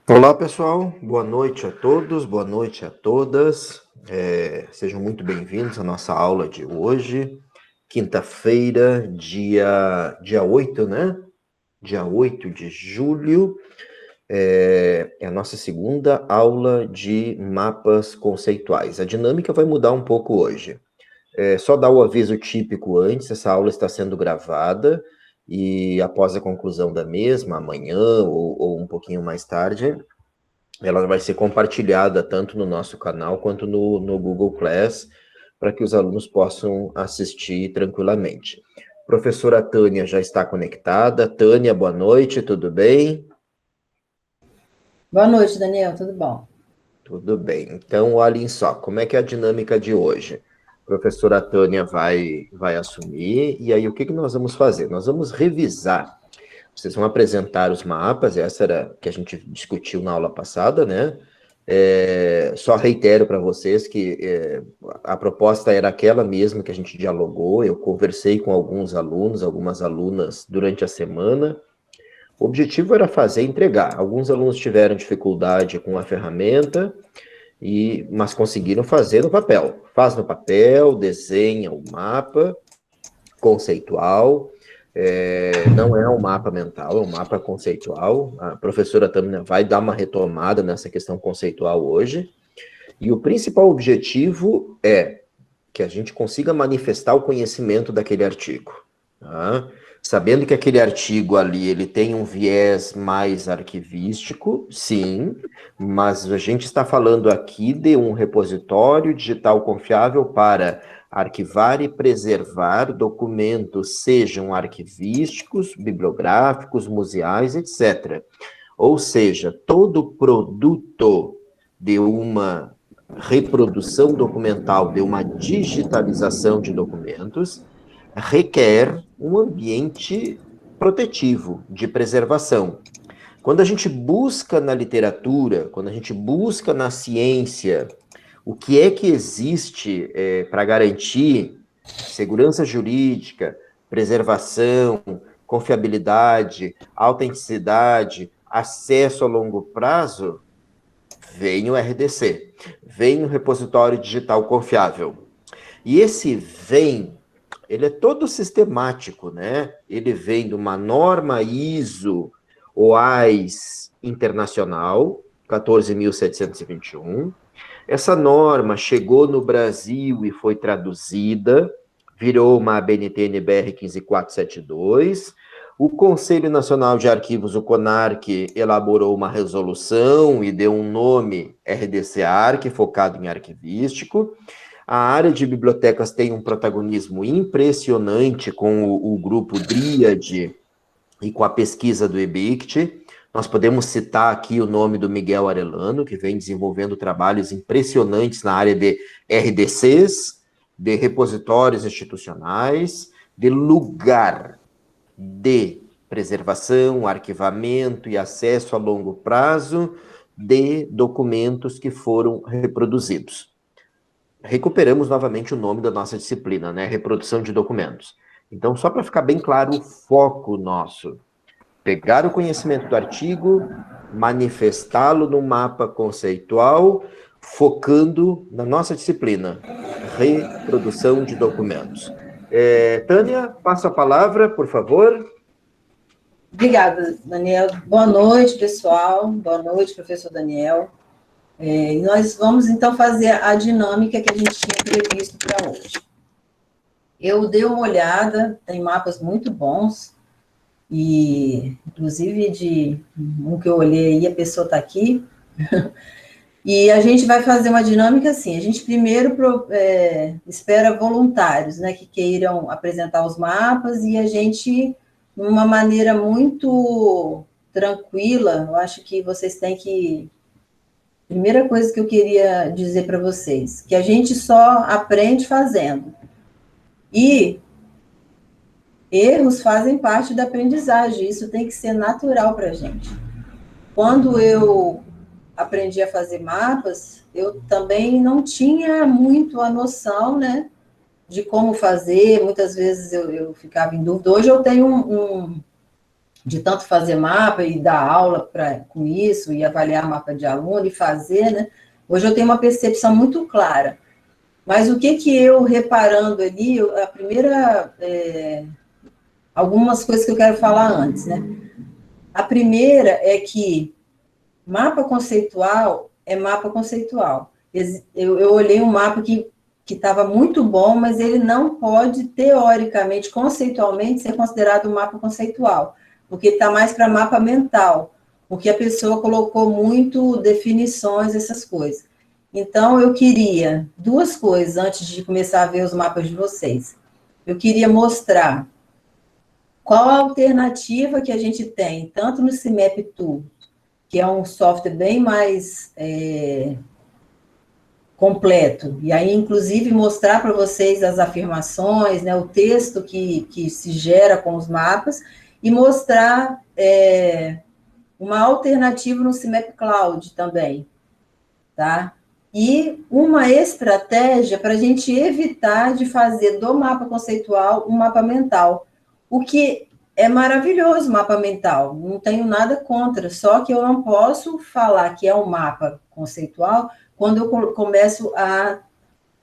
Olá, pessoal. Boa noite a todos, boa noite a todas. Sejam muito bem-vindos à nossa aula de hoje, quinta-feira, dia 8, né? Dia 8 de julho. É a nossa segunda aula de mapas conceituais. A dinâmica vai mudar um pouco hoje. Só dar o aviso típico antes, essa aula está sendo gravada e após a conclusão da mesma, amanhã ou um pouquinho mais tarde, ela vai ser compartilhada tanto no nosso canal quanto no Google Class, para que os alunos possam assistir tranquilamente. Professora Tânia já está conectada. Tânia, boa noite, tudo bem? Boa noite, Daniel, tudo bom? Tudo bem. Então, olhem só, como é que é a dinâmica de hoje? A professora Tânia vai assumir, e aí o que nós vamos fazer? Nós vamos revisar. Vocês vão apresentar os mapas, essa era que a gente discutiu na aula passada, né? Só reitero para vocês que a proposta era aquela mesma que a gente dialogou. Eu conversei com alguns alunos, algumas alunas durante a semana. O objetivo era fazer e entregar. Alguns alunos tiveram dificuldade com a ferramenta, mas conseguiram fazer no papel. Faz no papel, desenha o mapa conceitual. Não é um mapa mental, é um mapa conceitual. A professora também vai dar uma retomada nessa questão conceitual hoje. E o principal objetivo é que a gente consiga manifestar o conhecimento daquele artigo. Tá? Sabendo que aquele artigo ali ele tem um viés mais arquivístico, sim, mas a gente está falando aqui de um repositório digital confiável para arquivar e preservar documentos, sejam arquivísticos, bibliográficos, museais, etc. Ou seja, todo produto de uma reprodução documental, de uma digitalização de documentos, requer um ambiente protetivo, de preservação. Quando a gente busca na literatura, quando a gente busca na ciência, o que é que existe para garantir segurança jurídica, preservação, confiabilidade, autenticidade, acesso a longo prazo, vem o RDC, vem o repositório digital confiável. E esse vem, ele é todo sistemático, né? Ele vem de uma norma ISO OAIS internacional, 14.721. Essa norma chegou no Brasil e foi traduzida, virou uma ABNT NBR 15472. O Conselho Nacional de Arquivos, o CONARC, elaborou uma resolução e deu um nome RDC-ARC, focado em arquivístico. A área de bibliotecas tem um protagonismo impressionante com o grupo Dríade e com a pesquisa do EBICT. Nós podemos citar aqui o nome do Miguel Arellano, que vem desenvolvendo trabalhos impressionantes na área de RDCs, de repositórios institucionais, de lugar de preservação, arquivamento e acesso a longo prazo de documentos que foram reproduzidos. Recuperamos novamente o nome da nossa disciplina, né? Reprodução de documentos. Então, só para ficar bem claro o foco nosso, pegar o conhecimento do artigo, manifestá-lo no mapa conceitual, focando na nossa disciplina, reprodução de documentos. Tânia, passo a palavra, por favor. Obrigada, Daniel. Boa noite, pessoal. Boa noite, professor Daniel. Nós vamos, então, fazer a dinâmica que a gente tinha previsto para hoje. Eu dei uma olhada, tem mapas muito bons, e, inclusive, de um que eu olhei aí, a pessoa está aqui. E a gente vai fazer uma dinâmica assim, a gente primeiro espera voluntários, né, que queiram apresentar os mapas, e a gente, de uma maneira muito tranquila, eu acho que vocês têm que... Primeira coisa que eu queria dizer para vocês, que a gente só aprende fazendo. E erros fazem parte da aprendizagem, isso tem que ser natural para a gente. Quando eu aprendi a fazer mapas, eu também não tinha muito a noção, né, de como fazer. Muitas vezes eu ficava em dúvida. Hoje eu tenho de tanto fazer mapa e dar aula com isso, e avaliar mapa de aluno e fazer, né? Hoje eu tenho uma percepção muito clara. Mas o que eu, reparando ali, a primeira... algumas coisas que eu quero falar antes, né? A primeira é que mapa conceitual é mapa conceitual. Eu olhei um mapa que estava muito bom, mas ele não pode, teoricamente, conceitualmente, ser considerado um mapa conceitual, porque está mais para mapa mental, porque a pessoa colocou muito definições, essas coisas. Então, eu queria duas coisas antes de começar a ver os mapas de vocês. Eu queria mostrar qual a alternativa que a gente tem, tanto no CIMAP Tool, que é um software bem mais completo, e aí, inclusive, mostrar para vocês as afirmações, né, o texto que se gera com os mapas, e mostrar uma alternativa no CIMAP Cloud também, tá? E uma estratégia para a gente evitar de fazer do mapa conceitual um mapa mental, o que é maravilhoso, mapa mental, não tenho nada contra, só que eu não posso falar que é um mapa conceitual quando eu começo a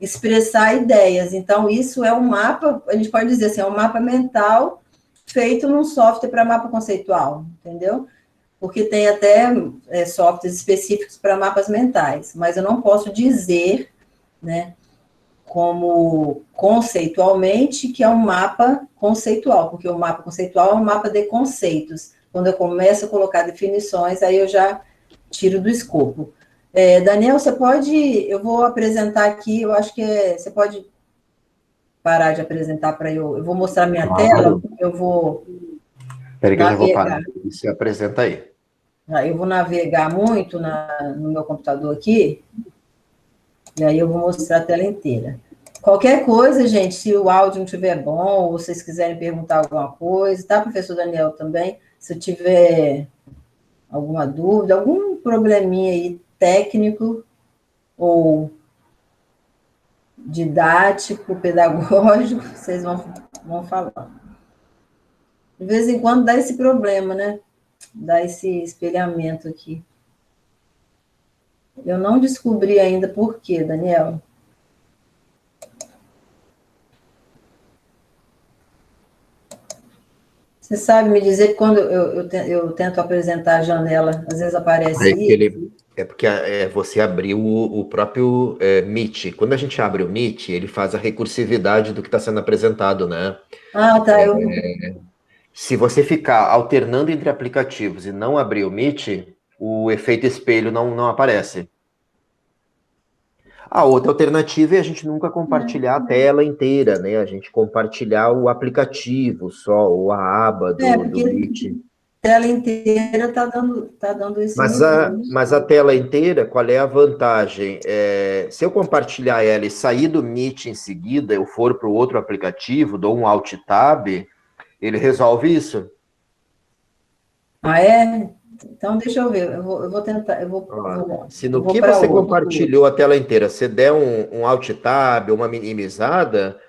expressar ideias. Então, isso é um mapa, a gente pode dizer assim, é um mapa mental feito num software para mapa conceitual, entendeu? Porque tem até softwares específicos para mapas mentais, mas eu não posso dizer, né, como conceitualmente, que é um mapa conceitual, porque o mapa conceitual é um mapa de conceitos. Quando eu começo a colocar definições, aí eu já tiro do escopo. Daniel, você pode... Eu vou apresentar aqui, eu acho que você pode parar de apresentar para eu... Eu vou mostrar minha tela, eu vou Espera que eu já vou navegar. parar. Você apresenta aí. Eu vou navegar muito no meu computador aqui, e aí eu vou mostrar a tela inteira. Qualquer coisa, gente, se o áudio não estiver bom, ou vocês quiserem perguntar alguma coisa, tá, professor Daniel, também? Se eu tiver alguma dúvida, algum probleminha aí técnico ou didático, pedagógico, vocês vão falar. De vez em quando dá esse problema, né? Dá esse espelhamento aqui. Eu não descobri ainda por quê, Daniel. Você sabe me dizer que quando eu tento apresentar a janela, às vezes aparece isso? É porque você abriu o próprio Meet. Quando a gente abre o Meet, ele faz a recursividade do que está sendo apresentado, né? Ah, tá. Se você ficar alternando entre aplicativos e não abrir o Meet, o efeito espelho não aparece. A outra alternativa é a gente nunca compartilhar a tela inteira, né? A gente compartilhar o aplicativo só, ou a aba do Meet. Tela inteira tá dando esse Mas a tela inteira, qual é a vantagem? Se eu compartilhar ela e sair do Meet em seguida, eu for para o outro aplicativo, dou um Alt Tab, ele resolve isso. Ah, é? Então, deixa eu ver, eu vou tentar, se no que você compartilhou a tela inteira, você der um Alt Tab, uma minimizada,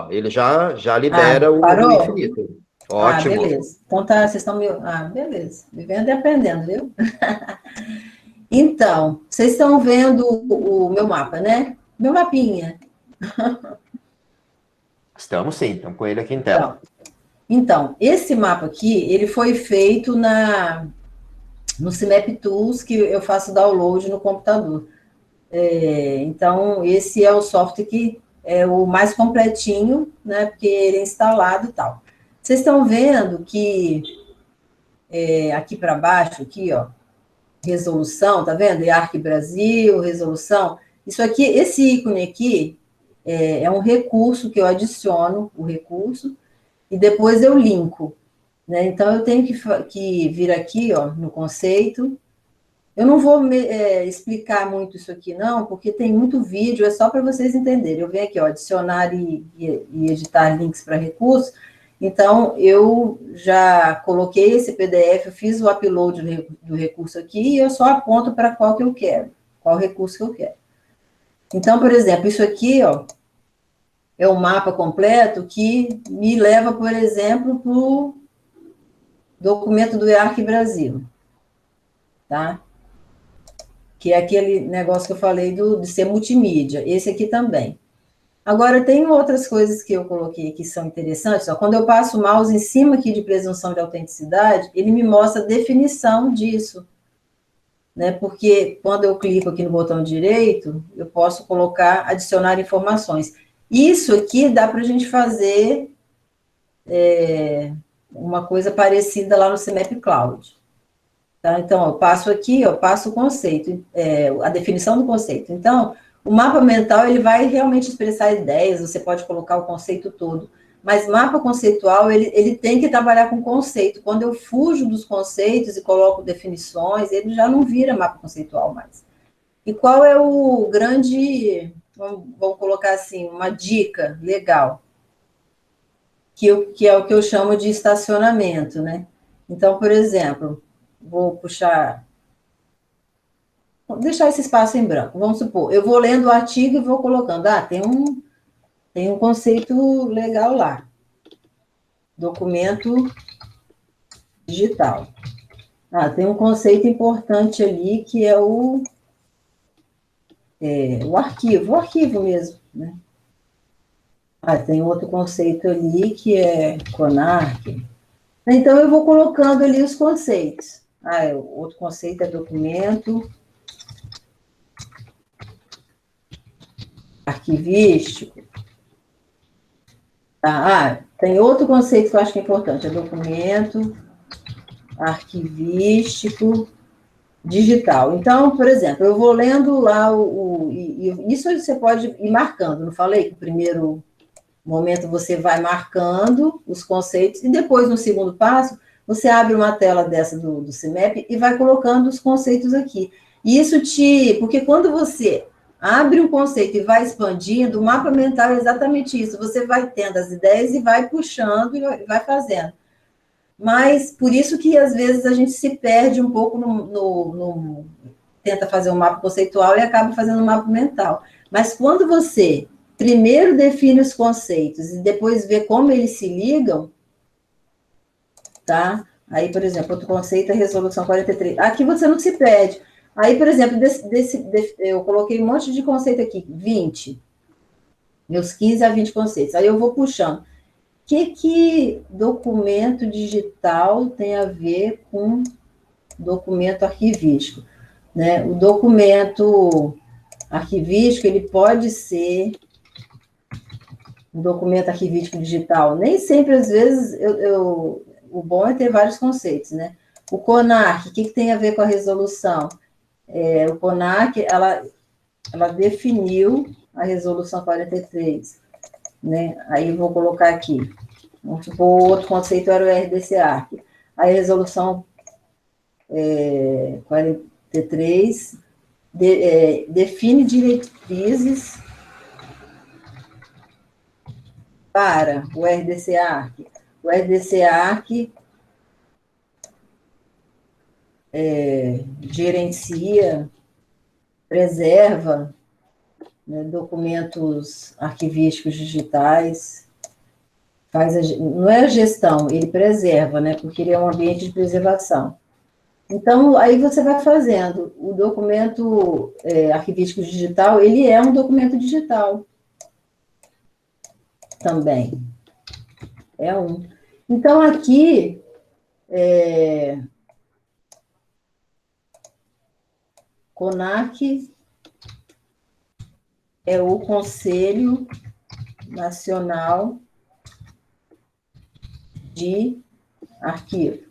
ele já libera o infinito. Ótimo. Beleza. Então, vocês estão me... beleza. Vivendo e aprendendo, viu? Então, vocês estão vendo o meu mapa, né? Meu mapinha. Estamos sim, estamos com ele aqui em tela. Então, esse mapa aqui, ele foi feito no CIMAP Tools, que eu faço download no computador. Então, esse é o software que é o mais completinho, né? Porque ele é instalado e tal. Vocês estão vendo que aqui para baixo, aqui, ó, resolução, tá vendo? IARC Brasil, resolução. Isso aqui, esse ícone aqui é um recurso que eu adiciono, o recurso, e depois eu linko, né? Então, eu tenho que vir aqui, ó, no conceito. Eu não vou explicar muito isso aqui, não, porque tem muito vídeo, é só para vocês entenderem. Eu venho aqui, ó, adicionar e editar links para recursos. Então, eu já coloquei esse PDF, eu fiz o upload do recurso aqui e eu só aponto para qual que eu quero, qual recurso que eu quero. Então, por exemplo, isso aqui, ó, é um mapa completo que me leva, por exemplo, documento do EARC Brasil, tá? Que é aquele negócio que eu falei de ser multimídia, esse aqui também. Agora, tem outras coisas que eu coloquei que são interessantes. Ó, quando eu passo o mouse em cima aqui de presunção de autenticidade, ele me mostra a definição disso. Né? Porque quando eu clico aqui no botão direito, eu posso colocar, adicionar informações. Isso aqui dá para a gente fazer uma coisa parecida lá no CMAP Cloud. Tá? Então, eu passo aqui, eu passo o conceito, a definição do conceito. Então, o mapa mental, ele vai realmente expressar ideias, você pode colocar o conceito todo, mas mapa conceitual, ele tem que trabalhar com conceito. Quando eu fujo dos conceitos e coloco definições, ele já não vira mapa conceitual mais. E qual é o grande, vamos colocar assim, uma dica legal, que é o que eu chamo de estacionamento, né? Então, por exemplo, vou puxar... Vou deixar esse espaço em branco. Vamos supor, eu vou lendo o artigo e vou colocando. Tem um conceito legal lá. Documento digital. Tem um conceito importante ali que é o arquivo mesmo, né? Tem outro conceito ali que é CONARC. Então, eu vou colocando ali os conceitos. Outro conceito é documento arquivístico. Tem outro conceito que eu acho que é importante, é documento arquivístico digital. Então, por exemplo, eu vou lendo lá isso você pode ir marcando, não falei que o primeiro momento você vai marcando os conceitos e depois, no segundo passo, você abre uma tela dessa do CMAP e vai colocando os conceitos aqui. E isso porque quando você abre um conceito e vai expandindo, o mapa mental é exatamente isso. Você vai tendo as ideias e vai puxando e vai fazendo. Mas, por isso que, às vezes, a gente se perde um pouco tenta fazer um mapa conceitual e acaba fazendo um mapa mental. Mas, quando você primeiro define os conceitos e depois vê como eles se ligam, tá? Aí, por exemplo, outro conceito é a resolução 43. Aqui você não se perde. Aí, por exemplo, eu coloquei um monte de conceito aqui, 20. Meus 15 a 20 conceitos. Aí eu vou puxando. O que documento digital tem a ver com documento arquivístico? Né? O documento arquivístico, ele pode ser um documento arquivístico digital. Nem sempre, às vezes, o bom é ter vários conceitos, né? O CONARC, o que tem a ver com a resolução? O CONARC, ela definiu a resolução 43, né? Aí eu vou colocar aqui. Vamos supor, outro conceito era o RDC-ARC. Aí a resolução 43 define diretrizes para o RDC-ARC. O RDC-ARC gerencia, preserva, né, documentos arquivísticos digitais, não é a gestão, ele preserva, né, porque ele é um ambiente de preservação. Então, aí você vai fazendo. O documento arquivístico digital, ele é um documento digital também. É um. Então, aqui, CONARC é o Conselho Nacional de Arquivo.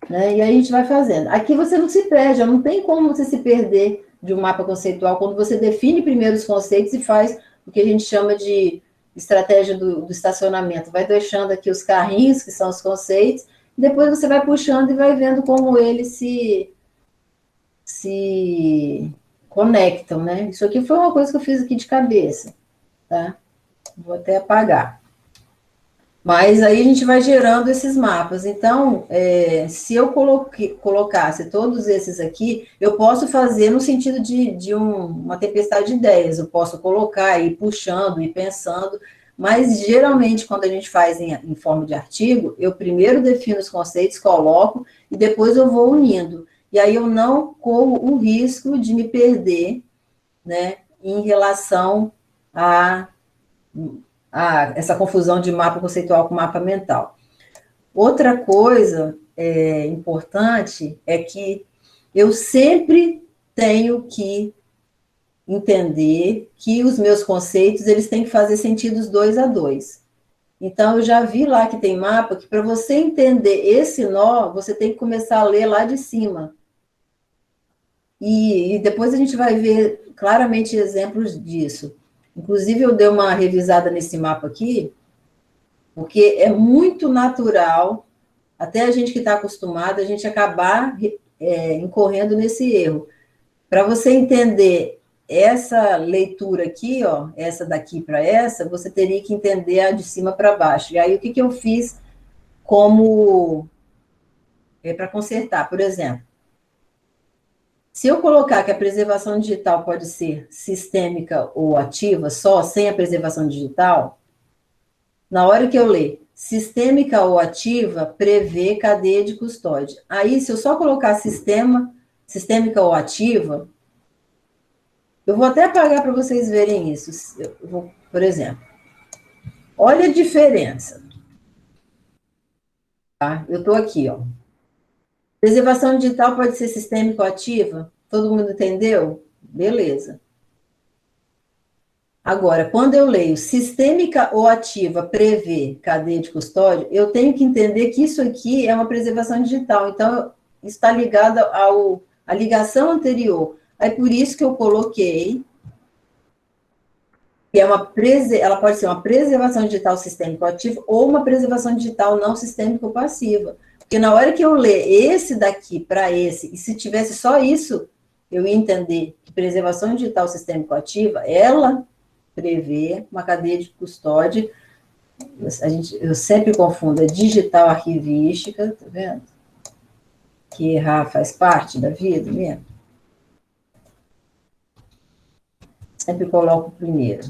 Né? E aí a gente vai fazendo. Aqui você não se perde, não tem como você se perder de um mapa conceitual quando você define primeiro os conceitos e faz o que a gente chama de estratégia do estacionamento. Vai deixando aqui os carrinhos, que são os conceitos, e depois você vai puxando e vai vendo como eles se conectam, né? Isso aqui foi uma coisa que eu fiz aqui de cabeça, tá? Vou até apagar. Mas aí a gente vai gerando esses mapas. Então, se eu colocasse todos esses aqui, eu posso fazer no sentido de uma tempestade de ideias. Eu posso colocar, ir puxando, ir pensando, Mas, geralmente, quando a gente faz em forma de artigo, eu primeiro defino os conceitos, coloco, e depois eu vou unindo. E aí eu não corro o risco de me perder, né, em relação a essa confusão de mapa conceitual com mapa mental. Outra coisa importante é que eu sempre tenho que entender que os meus conceitos, eles têm que fazer sentido 2 a 2. Então, eu já vi lá que tem mapa que para você entender esse nó, você tem que começar a ler lá de cima. E depois a gente vai ver claramente exemplos disso. Inclusive, eu dei uma revisada nesse mapa aqui, porque é muito natural, até a gente que está acostumado, a gente acabar incorrendo nesse erro. Para você entender essa leitura aqui, ó, essa daqui para essa, você teria que entender a de cima para baixo. E aí, o que eu fiz como para consertar? Por exemplo, se eu colocar que a preservação digital pode ser sistêmica ou ativa, só sem a preservação digital, na hora que eu ler sistêmica ou ativa, prevê cadeia de custódia. Aí, se eu só colocar sistêmica ou ativa, eu vou até apagar para vocês verem isso. Por exemplo, olha a diferença. Tá? Eu estou aqui, ó. Preservação digital pode ser sistêmica ou ativa? Todo mundo entendeu? Beleza. Agora, quando eu leio sistêmica ou ativa prevê cadeia de custódia, eu tenho que entender que isso aqui é uma preservação digital. Então, está ligado à ligação anterior. Aí, por isso que eu coloquei que ela pode ser uma preservação digital sistêmica ou ativa ou uma preservação digital não sistêmica ou passiva. Porque na hora que eu ler esse daqui para esse, e se tivesse só isso, eu ia entender que preservação digital sistêmica ou ativa, ela prevê uma cadeia de custódia. Eu sempre confundo a digital arquivística, tá vendo? Que errar faz parte da vida mesmo. Sempre coloco primeiro.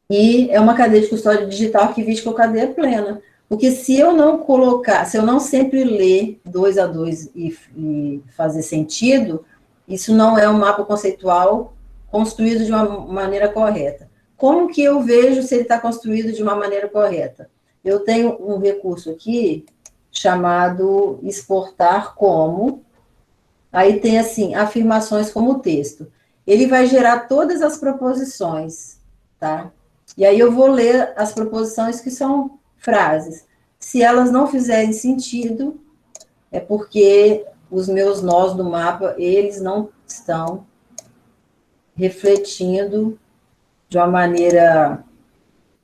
E é uma cadeia de custódia digital arquivística ou cadeia plena. Porque se eu não colocar, se eu não sempre ler 2 a 2 e fazer sentido, isso não é um mapa conceitual construído de uma maneira correta. Como que eu vejo se ele está construído de uma maneira correta? Eu tenho um recurso aqui chamado exportar como, aí tem assim, afirmações como texto. Ele vai gerar todas as proposições, tá? E aí eu vou ler as proposições que são frases. Se elas não fizerem sentido, é porque os meus nós do mapa, eles não estão refletindo de uma maneira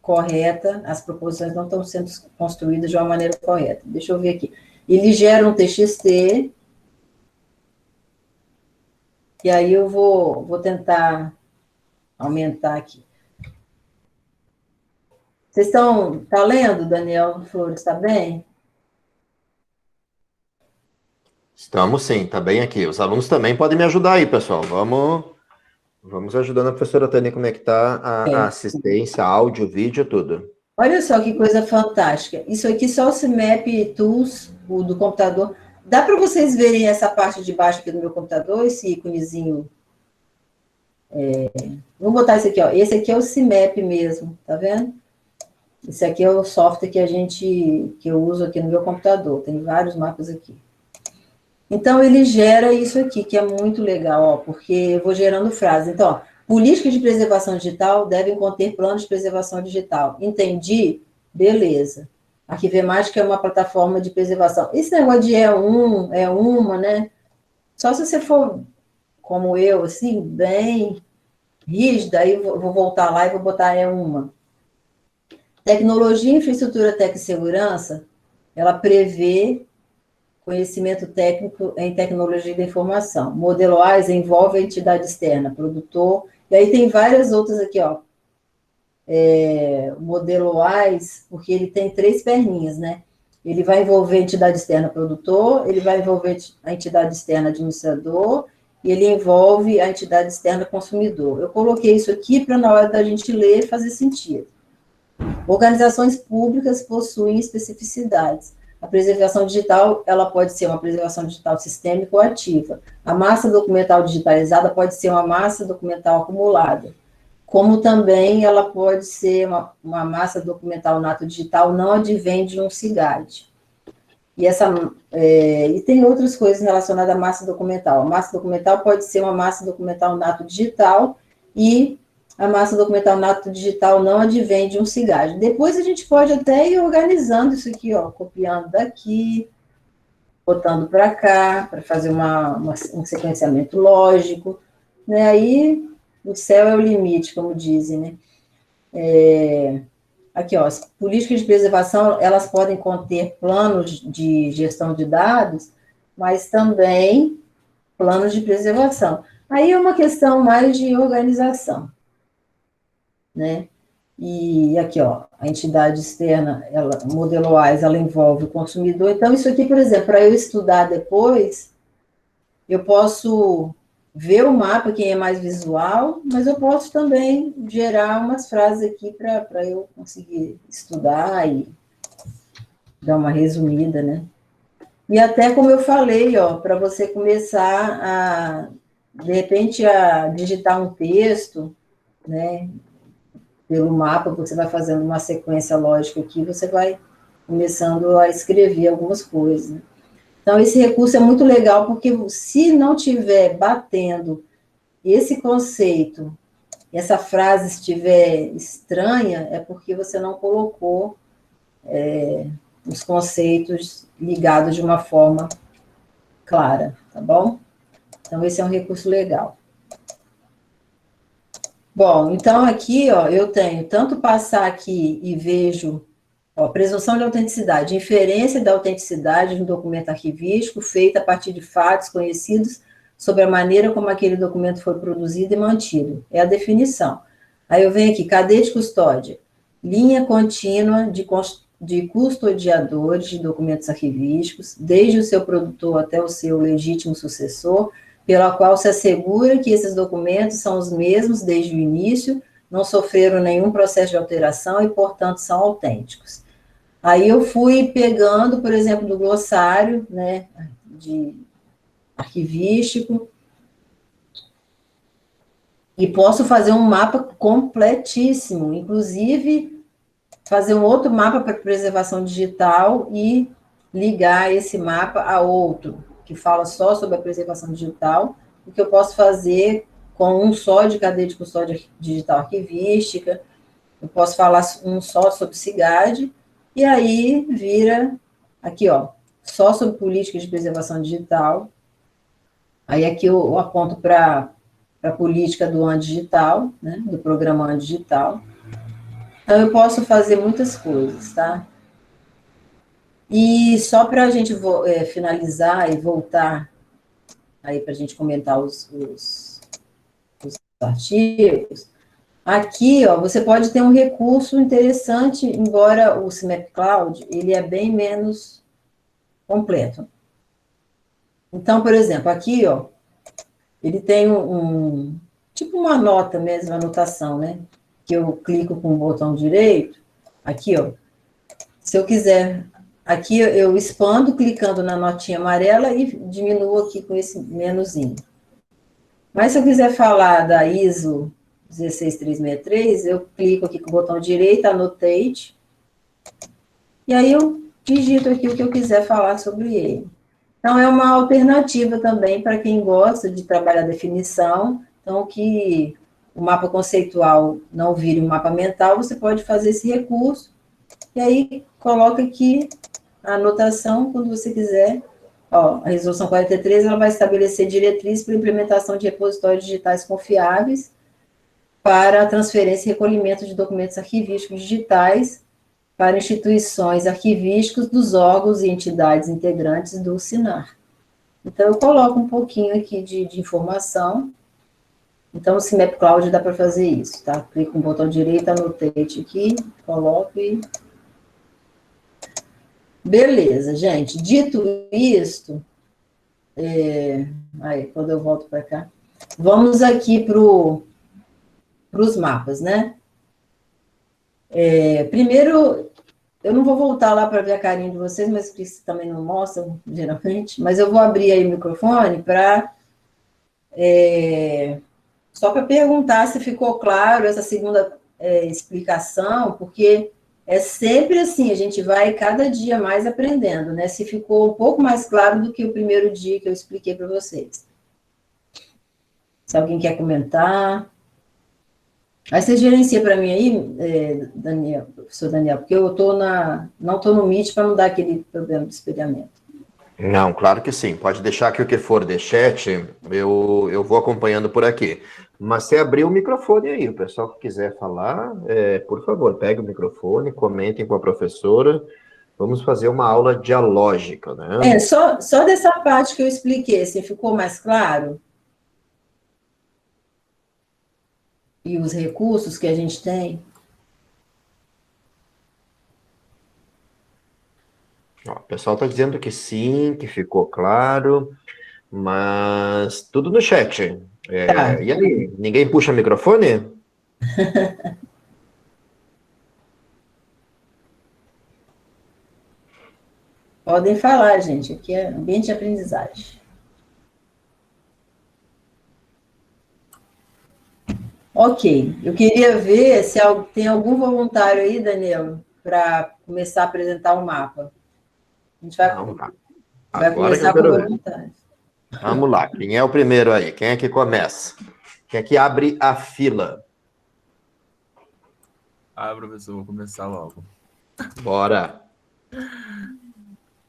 correta, as proposições não estão sendo construídas de uma maneira correta. Deixa eu ver aqui. Ele gera um TXT, e aí eu vou tentar aumentar aqui. Vocês tá lendo, Daniel Flores, está bem? Estamos sim, está bem aqui. Os alunos também podem me ajudar aí, pessoal. Vamos ajudando a professora Tânia como é que está a assistência, áudio, vídeo, tudo. Olha só que coisa fantástica. Isso aqui só o CMAP Tools, o do computador. Dá para vocês verem essa parte de baixo aqui do meu computador, esse íconezinho? Vou botar esse aqui, ó. Esse aqui é o CMAP mesmo, tá vendo? Esse aqui é o software que eu uso aqui no meu computador. Tem vários mapas aqui. Então, ele gera isso aqui, que é muito legal, ó, porque eu vou gerando frases. Então, ó, políticas de preservação digital devem conter planos de preservação digital. Entendi? Beleza. Arquivemática é uma plataforma de preservação. Esse negócio de é uma, né? Só se você for, como eu, assim, bem rígida, aí eu vou voltar lá e vou botar é uma. Tecnologia, infraestrutura, tech e segurança, ela prevê conhecimento técnico em tecnologia da informação. Modelo AIS envolve a entidade externa, produtor, e aí tem várias outras aqui, ó. Modelo AIS, porque ele tem 3 perninhas, né? Ele vai envolver a entidade externa produtor, ele vai envolver a entidade externa administrador, e ele envolve a entidade externa consumidor. Eu coloquei isso aqui para, na hora da gente ler, fazer sentido. Organizações públicas possuem especificidades. A preservação digital, ela pode ser uma preservação digital sistêmica ou ativa. A massa documental digitalizada pode ser uma massa documental acumulada, como também ela pode ser uma massa documental nato digital não advém de um CIGAD. E tem outras coisas relacionadas à massa documental. A massa documental pode ser uma massa documental nato digital e a massa documental nato digital não advém de um CIGAD. Depois a gente pode até ir organizando isso aqui, ó, copiando daqui, botando para cá, para fazer um sequenciamento lógico, né? Aí o céu é o limite, como dizem, né? Aqui, ó, as políticas de preservação, elas podem conter planos de gestão de dados, mas também planos de preservação. Aí é uma questão mais de organização, né? E aqui, ó, a entidade externa, modelo WISE, ela envolve o consumidor. Então, isso aqui, por exemplo, para eu estudar depois, eu posso ver o mapa, quem é mais visual, mas eu posso também gerar umas frases aqui para eu conseguir estudar e dar uma resumida, né? E até como eu falei, ó, para você começar a, de repente, a digitar um texto, né? Pelo mapa, você vai fazendo uma sequência lógica aqui, você vai começando a escrever algumas coisas, né? Então, esse recurso é muito legal, porque se não tiver batendo esse conceito, essa frase estiver estranha, é porque você não colocou os conceitos ligados de uma forma clara, tá bom? Então, esse é um recurso legal. Bom, então aqui, ó, eu tenho tanto passar aqui e vejo, ó, presunção de autenticidade, inferência da autenticidade de um documento arquivístico feita a partir de fatos conhecidos sobre a maneira como aquele documento foi produzido e mantido. É a definição. Aí eu venho aqui, cadeia de custódia, linha contínua de custodiadores de documentos arquivísticos, desde o seu produtor até o seu legítimo sucessor, pela qual se assegura que esses documentos são os mesmos desde o início, não sofreram nenhum processo de alteração e, portanto, são autênticos. Aí eu fui pegando, por exemplo, do glossário, né, de arquivístico, e posso fazer um mapa completíssimo, inclusive fazer um outro mapa para preservação digital e ligar esse mapa a outro, que fala só sobre a preservação digital, o que eu posso fazer com um só de cadeia de custódia digital arquivística, eu posso falar um só sobre CIGAD, e aí vira aqui, ó, só sobre políticas de preservação digital. Aí aqui eu aponto para a política do ano digital, né, do programa ano digital. Então, eu posso fazer muitas coisas, tá? E só para a gente finalizar e voltar aí para a gente comentar os artigos, aqui, ó, você pode ter um recurso interessante, embora o CIMAP Cloud, ele é bem menos completo. Então, por exemplo, aqui, ó, ele tem tipo uma nota mesmo, anotação, né? Que eu clico com o botão direito, aqui, ó, se eu quiser, aqui eu expando clicando na notinha amarela e diminuo aqui com esse menuzinho. Mas se eu quiser falar da ISO 16363, eu clico aqui com o botão direito, annotate, e aí eu digito aqui o que eu quiser falar sobre ele. Então, é uma alternativa também para quem gosta de trabalhar definição, então que o mapa conceitual não vire um mapa mental, você pode fazer esse recurso, e aí coloca aqui a anotação quando você quiser. Ó, a resolução 43, ela vai estabelecer diretrizes para implementação de repositórios digitais confiáveis para a transferência e recolhimento de documentos arquivísticos digitais para instituições arquivísticas dos órgãos e entidades integrantes do SINAR. Então, eu coloco um pouquinho aqui de informação. Então, o CIMAP Cloud dá para fazer isso, tá? Clico no botão direito, annotate aqui, coloco e... Beleza, gente. Dito isto, aí, quando eu volto para cá, vamos aqui para os mapas, né? Primeiro, eu não vou voltar lá para ver a carinha de vocês, mas que também não mostram, geralmente, mas eu vou abrir aí o microfone para... só para perguntar se ficou claro essa segunda explicação, porque é sempre assim, a gente vai cada dia mais aprendendo, né? Se ficou um pouco mais claro do que o primeiro dia que eu expliquei para vocês. Se alguém quer comentar. Aí você gerencia para mim aí, Daniel, professor Daniel, porque eu não estou no Meet para não dar aquele problema de espelhamento. Não, claro que sim. Pode deixar que o que for de chat, eu vou acompanhando por aqui. Mas você abriu o microfone aí, o pessoal que quiser falar, por favor, pegue o microfone, comentem com a professora. Vamos fazer uma aula dialógica, né? Só dessa parte que eu expliquei, assim, ficou mais claro? E os recursos que a gente tem? Ó, o pessoal está dizendo que sim, que ficou claro, mas tudo no chat. Tá. E aí, ninguém puxa o microfone? Podem falar, gente, aqui é ambiente de aprendizagem. Ok, eu queria ver se tem algum voluntário aí, Daniel, para começar a apresentar o mapa. A gente vai Agora que eu começar com quero ver. voluntários. Vamos lá, quem é o primeiro aí? Quem é que começa? Quem é que abre a fila? Professor, vou começar logo. Bora.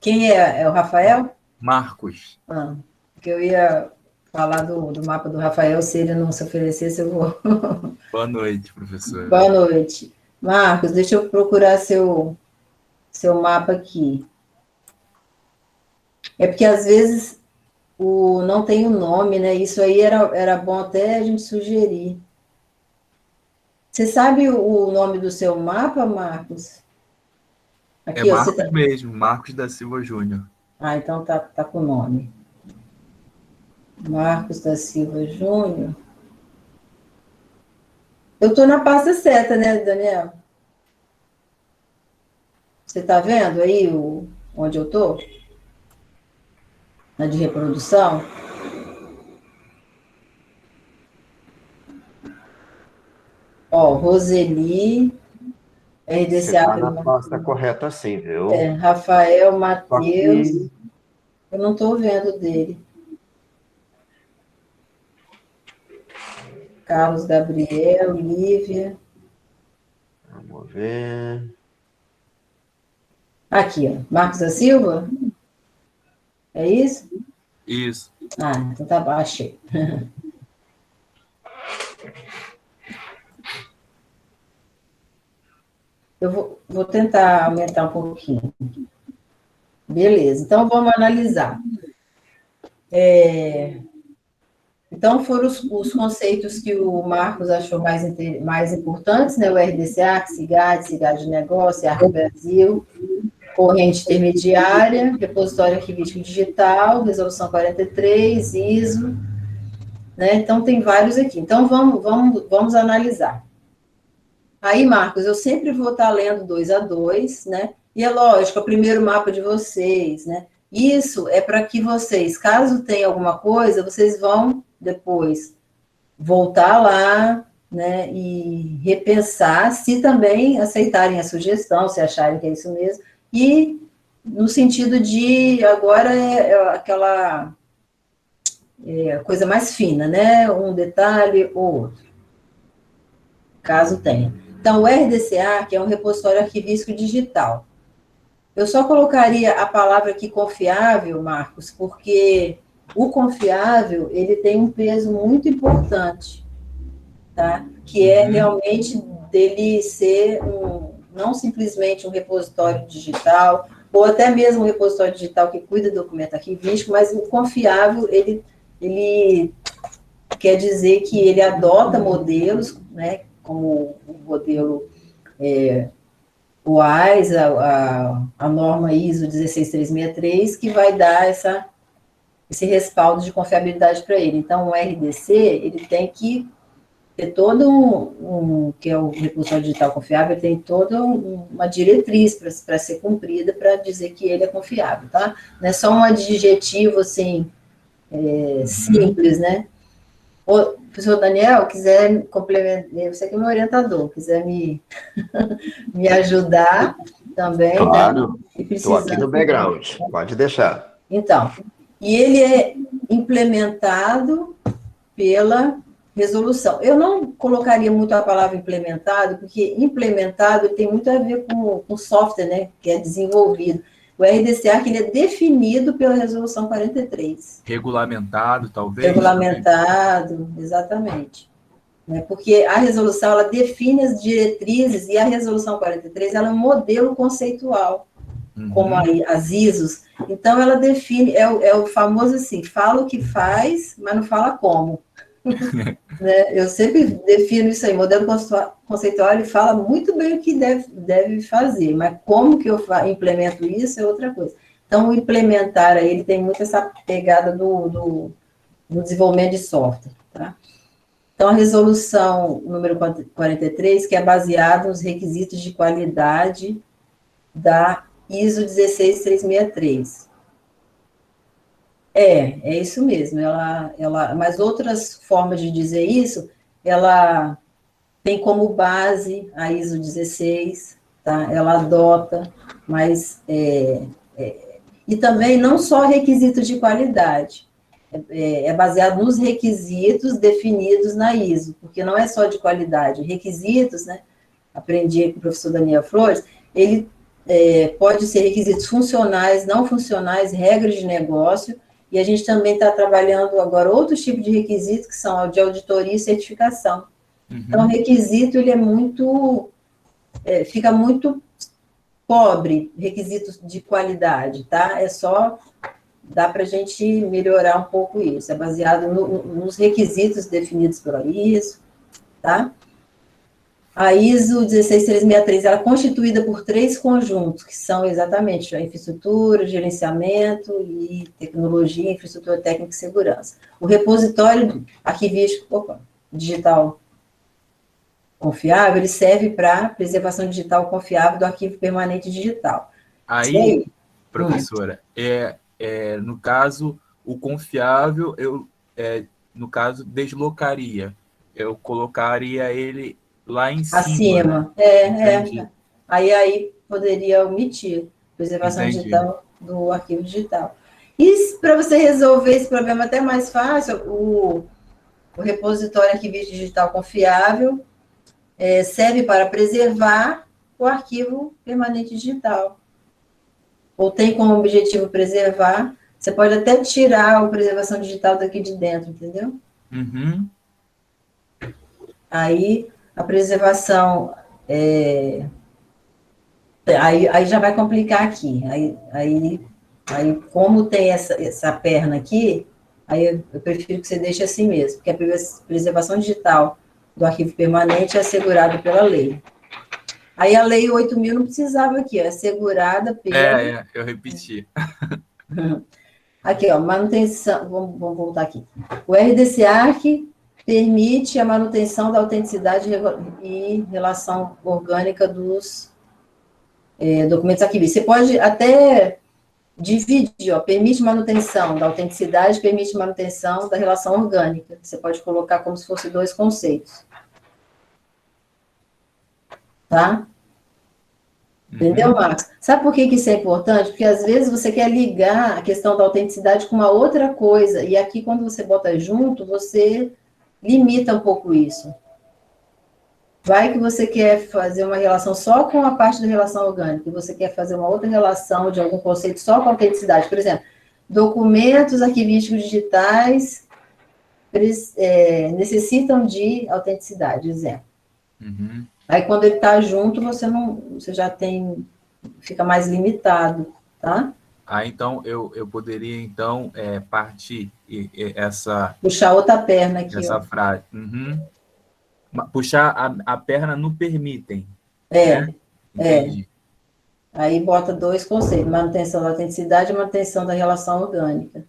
Quem é? É o Rafael? Marcos. Porque eu ia falar do mapa do Rafael, se ele não se oferecesse, eu vou... Boa noite, professor. Boa noite. Marcos, deixa eu procurar seu mapa aqui. É porque, às vezes, não tem o nome, né? Isso aí era bom até a gente sugerir. Você sabe o nome do seu mapa, Marcos? Aqui, Marcos mesmo, Marcos da Silva Júnior. Então tá com o nome. Marcos da Silva Júnior. Eu estou na pasta certa, né, Daniel? Você está vendo aí onde eu estou? Na de reprodução? Ó, Roseli, RDCA... Você está na pasta correta sim, viu? Rafael, Matheus... Eu não estou vendo dele. Carlos Gabriel, Lívia... Vamos ver... Aqui, ó. Marcos da Silva? É isso? Isso. Então tá bom, achei. Eu vou tentar aumentar um pouquinho. Beleza, então vamos analisar. Então, foram os conceitos que o Marcos achou mais importantes, né? O RDCA, CIGAD, CIGAD de negócio, Arco Brasil, corrente intermediária, repositório arquivístico digital, resolução 43, ISO, né? Então, tem vários aqui. Então, vamos analisar. Aí, Marcos, eu sempre vou estar lendo 2 a 2, né? E é lógico, é o primeiro mapa de vocês, né? Isso é para que vocês, caso tenha alguma coisa, vocês vão depois voltar lá, né? E repensar, se também aceitarem a sugestão, se acharem que é isso mesmo. E no sentido de, agora aquela coisa mais fina, né? Um detalhe ou outro, caso tenha. Então, o RDCA, que é um repositório arquivístico digital. Eu só colocaria a palavra aqui confiável, Marcos, porque o confiável, ele tem um peso muito importante, tá? Que é realmente dele ser não simplesmente um repositório digital, ou até mesmo um repositório digital que cuida do documento arquivístico, mas o confiável, ele quer dizer que ele adota modelos, né, como o modelo OAIS, a norma ISO 16363, que vai dar esse respaldo de confiabilidade para ele. Então, o RDC, ele tem que ter todo que é o repositório digital confiável, tem toda uma diretriz para ser cumprida, para dizer que ele é confiável, tá? Não é só um adjetivo, assim, simples, né? O professor Daniel, quiser complementar, você que é meu orientador, quiser me ajudar também, Claro, né? E estou aqui no background, pode deixar. Então, e ele é implementado pela resolução. Eu não colocaria muito a palavra implementado, porque implementado tem muito a ver com software, né, que é desenvolvido. O RDCA que ele é definido pela resolução 43. Regulamentado, talvez? Regulamentado, exatamente. Porque a resolução, ela define as diretrizes, e a resolução 43, ela é um modelo conceitual, como as ISOs. Então, ela define, é o famoso assim, fala o que faz, mas não fala como. Né? Eu sempre defino isso aí, modelo conceitual, ele fala muito bem o que deve fazer, mas como que eu implemento isso é outra coisa. Então, o implementar aí, ele tem muito essa pegada do desenvolvimento de software, tá? Então, a resolução número 43, que é baseada nos requisitos de qualidade da ISO 16363. É isso mesmo. Mas outras formas de dizer isso, ela tem como base a ISO 16, tá? Ela adota, mas e também não só requisitos de qualidade, é baseado nos requisitos definidos na ISO, porque não é só de qualidade, requisitos, né? Aprendi com o professor Daniel Flores, ele pode ser requisitos funcionais, não funcionais, regras de negócio, e a gente também está trabalhando agora outros tipos de requisitos, que são de auditoria e certificação. Então, o requisito, ele fica muito pobre, requisitos de qualidade, tá? Dá para a gente melhorar um pouco isso, é baseado nos requisitos definidos pela ISO, tá? A ISO 16363, ela é constituída por 3 conjuntos, que são exatamente a infraestrutura, gerenciamento e tecnologia, infraestrutura técnica e segurança. O repositório arquivístico digital confiável, ele serve para preservação digital confiável do arquivo permanente digital. Aí, professora, no caso, o confiável, no caso, deslocaria. Eu colocaria ele lá em cima. Acima, né? Aí poderia omitir preservação Entendi. digital do arquivo digital. E para você resolver esse problema até mais fácil, o repositório arquivístico digital confiável serve para preservar o arquivo permanente digital. Ou tem como objetivo preservar, você pode até tirar a preservação digital daqui de dentro, entendeu? Aí, a preservação... Aí já vai complicar aqui. Aí como tem essa perna aqui, aí eu prefiro que você deixe assim mesmo, porque a preservação digital do arquivo permanente é assegurada pela lei. Aí a lei 8.000 não precisava aqui, é assegurada pela... eu repeti. Aqui, ó, manutenção, vamos voltar aqui. O RDC-ARC permite a manutenção da autenticidade e relação orgânica dos documentos arquivísticos. Você pode até dividir, ó, permite manutenção da autenticidade, permite manutenção da relação orgânica. Você pode colocar como se fossem 2 conceitos. Tá? Entendeu, Marcos? Sabe por que isso é importante? Porque, às vezes, você quer ligar a questão da autenticidade com uma outra coisa, e aqui, quando você bota junto, você limita um pouco isso. Vai que você quer fazer uma relação só com a parte da relação orgânica, e você quer fazer uma outra relação de algum conceito só com a autenticidade. Por exemplo, documentos arquivísticos digitais necessitam de autenticidade, exemplo. Aí, quando ele está junto, você já fica mais limitado, tá? Então, eu poderia, então, partir essa... Puxar outra perna aqui, essa frase. Puxar a perna no permitem. Entendi. Aí bota 2 conceitos, manutenção da autenticidade e manutenção da relação orgânica.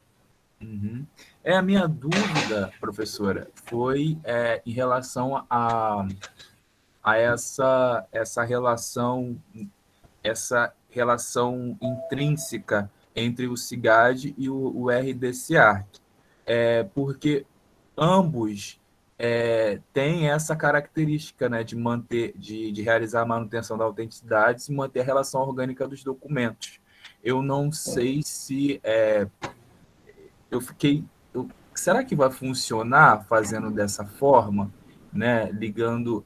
A minha dúvida, professora, foi em relação a essa relação intrínseca entre o SIGAD e o RDC-ARC. Porque ambos têm essa característica, né, de manter, de realizar a manutenção da autenticidade e manter a relação orgânica dos documentos. Eu não sei se será que vai funcionar fazendo dessa forma, né, ligando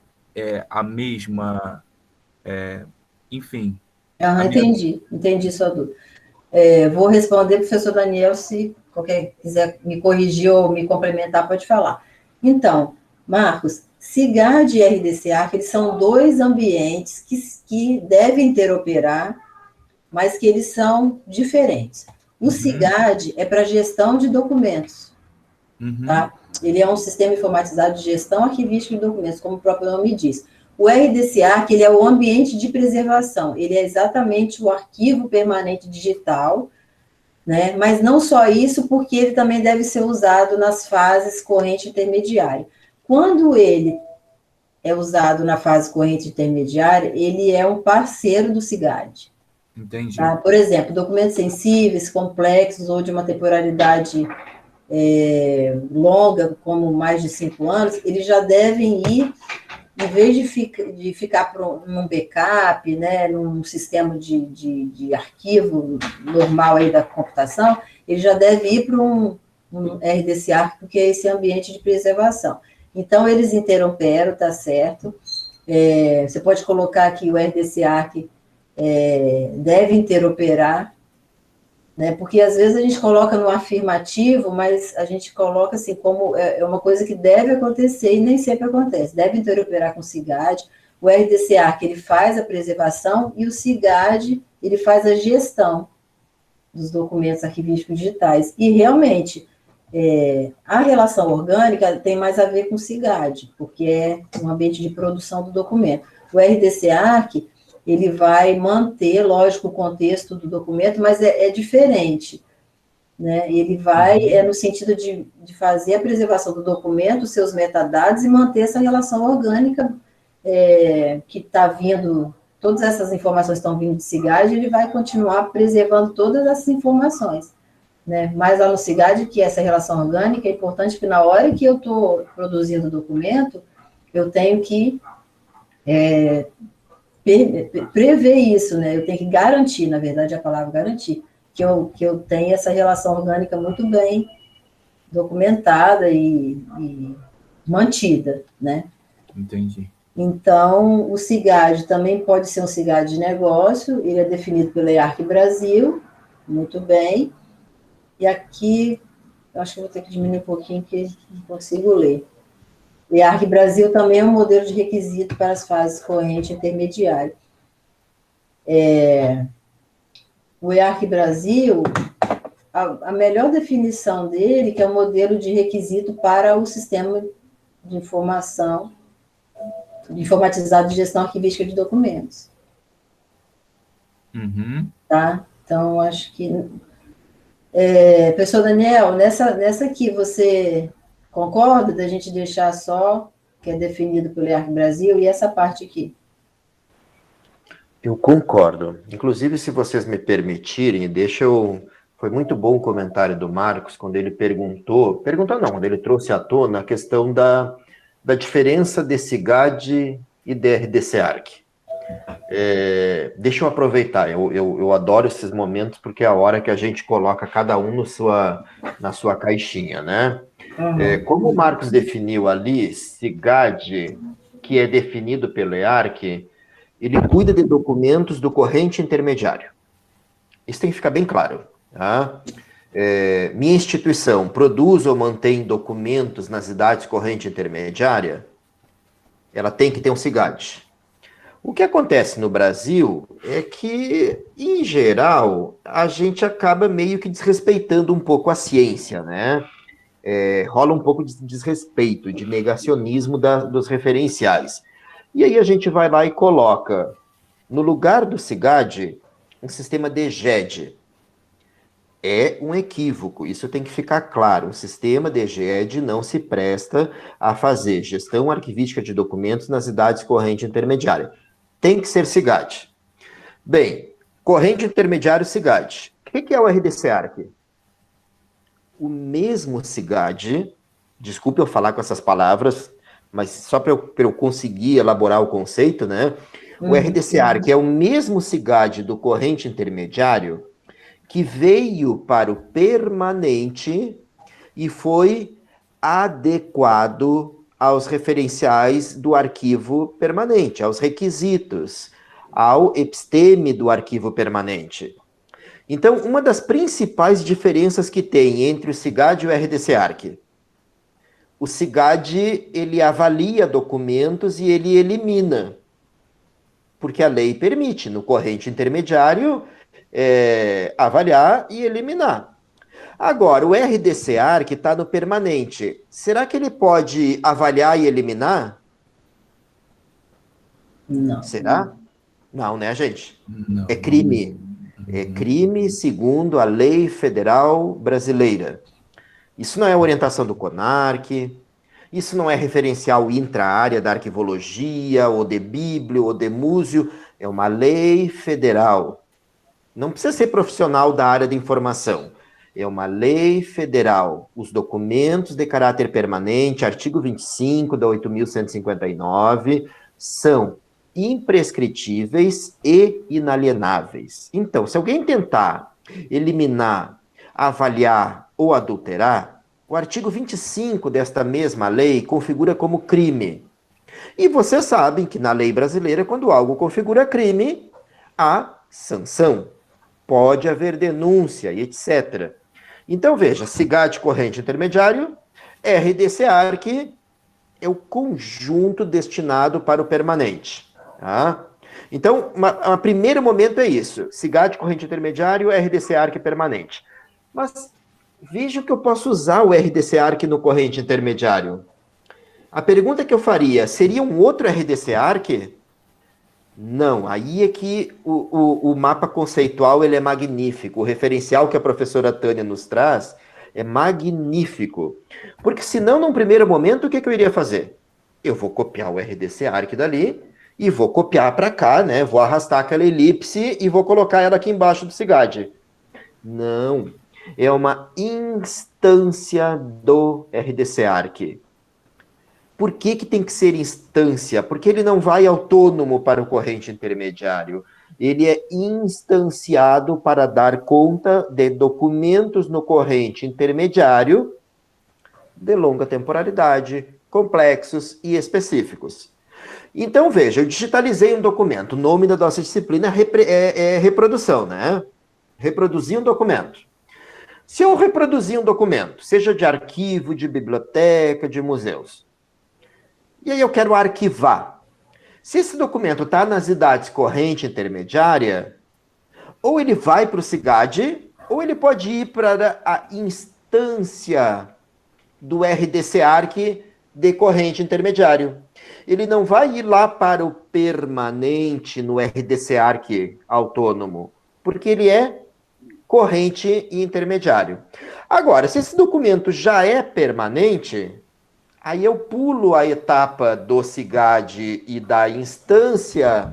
a mesma, enfim. Entendi sua dúvida. Vou responder, professor Daniel, se qualquer quiser me corrigir ou me complementar, pode falar. Então, Marcos, SIGAD e RDC-ARC, eles são dois ambientes que devem interoperar, mas que eles são diferentes. O SIGAD é para gestão de documentos, tá? Ele é um sistema informatizado de gestão arquivística de documentos, como o próprio nome diz. O RDC-ARC, ele é o ambiente de preservação, ele é exatamente o arquivo permanente digital, né? Mas não só isso, porque ele também deve ser usado nas fases corrente intermediária. Quando ele é usado na fase corrente intermediária, ele é um parceiro do SIGAD. Entendi. Tá? Por exemplo, documentos sensíveis, complexos ou de uma temporalidade longa, como mais de 5 anos, eles já devem ir, em vez de ficar num backup, né, num sistema de arquivo normal aí da computação, ele já deve ir para um RDC-ARC, porque é esse ambiente de preservação. Então, eles interoperam, tá certo. Você pode colocar aqui o RDC-ARC deve interoperar, né, porque às vezes a gente coloca no afirmativo, mas a gente coloca assim como é uma coisa que deve acontecer e nem sempre acontece. Deve interoperar com o SIGAD, o RDC-ARC ele faz a preservação e o SIGAD ele faz a gestão dos documentos arquivísticos digitais. E realmente a relação orgânica tem mais a ver com o SIGAD, porque é um ambiente de produção do documento. O RDC-ARC ele vai manter, lógico, o contexto do documento, mas é diferente, né? Ele vai no sentido de fazer a preservação do documento, seus metadados, e manter essa relação orgânica que está vindo, todas essas informações estão vindo de SIGAD, ele vai continuar preservando todas essas informações, né? Mas lá no SIGAD, que essa relação orgânica é importante que na hora que eu estou produzindo o documento, eu tenho que prever isso, né? Eu tenho que garantir, na verdade, a palavra garantir, que eu tenha essa relação orgânica muito bem documentada e mantida, né? Entendi. Então, o SIGAD também pode ser um SIGAD de negócio, ele é definido pelo EARC Brasil, muito bem, e aqui, eu acho que vou ter que diminuir um pouquinho, que não consigo ler. O EARC Brasil também é um modelo de requisito para as fases corrente e intermediária. O EARC Brasil, a melhor definição dele, que é o modelo de requisito para o sistema de informação informatizado de gestão arquivística de documentos. Tá? Então, acho que... professor Daniel, nessa aqui, você... concorda da gente deixar só, que é definido pelo EARC Brasil, e essa parte aqui? Eu concordo. Inclusive, se vocês me permitirem, foi muito bom o comentário do Marcos, quando ele quando ele trouxe à tona a questão da diferença de SIGAD e de RDC-ARC. Deixa eu aproveitar, eu adoro esses momentos, porque é a hora que a gente coloca cada um na sua caixinha, né? Como o Marcos definiu ali, SIGAD, que é definido pelo EARC, ele cuida de documentos do corrente intermediário. Isso tem que ficar bem claro. Tá? Minha instituição produz ou mantém documentos nas idades corrente intermediária, ela tem que ter um SIGAD. O que acontece no Brasil é que, em geral, a gente acaba meio que desrespeitando um pouco a ciência, né? Rola um pouco de desrespeito, de negacionismo dos referenciais. E aí a gente vai lá e coloca, no lugar do SIGAD, um sistema de GED. É um equívoco, isso tem que ficar claro. O sistema DGED não se presta a fazer gestão arquivística de documentos nas idades corrente intermediária. Tem que ser SIGAD. Bem, corrente intermediário SIGAD. O que é o RDC-ARC? O mesmo SIGAD, desculpe eu falar com essas palavras, mas só para eu conseguir elaborar o conceito, né? O RDC-ARC é o mesmo SIGAD do corrente intermediário que veio para o permanente e foi adequado aos referenciais do arquivo permanente, aos requisitos, ao episteme do arquivo permanente. Então, uma das principais diferenças que tem entre o SIGAD e o RDC-ARC. O SIGAD, ele avalia documentos e ele elimina, porque a lei permite, no corrente intermediário, avaliar e eliminar. Agora, o RDC-ARC está no permanente. Será que ele pode avaliar e eliminar? Não. Será? Não, né, gente? Não. É crime. É crime segundo a lei federal brasileira. Isso não é orientação do CONARC, isso não é referencial intra-área da arquivologia, ou de Bíblio, ou de Múseo, é uma lei federal. Não precisa ser profissional da área de informação. É uma lei federal. Os documentos de caráter permanente, artigo 25 da 8.159, são imprescritíveis e inalienáveis. Então, se alguém tentar eliminar, avaliar ou adulterar, o artigo 25 desta mesma lei configura como crime. E vocês sabem que na lei brasileira, quando algo configura crime, há sanção. Pode haver denúncia e etc. Então, veja, SIGAD corrente intermediário, RDC-ARC é o conjunto destinado para o permanente. Tá? Então, um primeiro momento é isso. SIGAD corrente intermediário, RDC-ARC permanente. Mas veja que eu posso usar o RDC-ARC no corrente intermediário. A pergunta que eu faria, seria um outro RDC-ARC? Não, aí é que o mapa conceitual ele é magnífico. O referencial que a professora Tânia nos traz é magnífico. Porque senão, num primeiro momento, o que eu iria fazer? Eu vou copiar o RDC-ARC dali e vou copiar para cá, né? Vou arrastar aquela elipse e vou colocar ela aqui embaixo do SIGAD. Não, é uma instância do RDC-ARC. Por que tem que ser instância? Porque ele não vai autônomo para o corrente intermediário. Ele é instanciado para dar conta de documentos no corrente intermediário de longa temporalidade, complexos e específicos. Então, veja, eu digitalizei um documento. O nome da nossa disciplina é reprodução, né? Reproduzir um documento. Se eu reproduzir um documento, seja de arquivo, de biblioteca, de museus, e aí eu quero arquivar. Se esse documento está nas idades corrente intermediária, ou ele vai para o SIGAD, ou ele pode ir para a instância do RDC-ARC de corrente intermediário. Ele não vai ir lá para o permanente no RDC-ARC autônomo, porque ele é corrente e intermediário. Agora, se esse documento já é permanente, aí eu pulo a etapa do SIGAD e da instância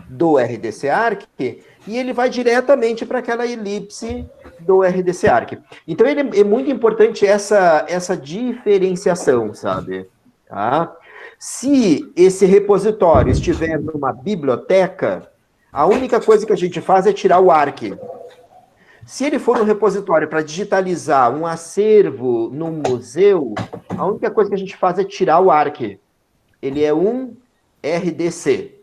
do RDC-ARC e ele vai diretamente para aquela elipse do RDC-ARC. Então, é muito importante essa diferenciação, sabe? Tá? Se esse repositório estiver numa biblioteca, a única coisa que a gente faz é tirar o ARC. Se ele for um repositório para digitalizar um acervo num museu, a única coisa que a gente faz é tirar o ARC. Ele é um RDC.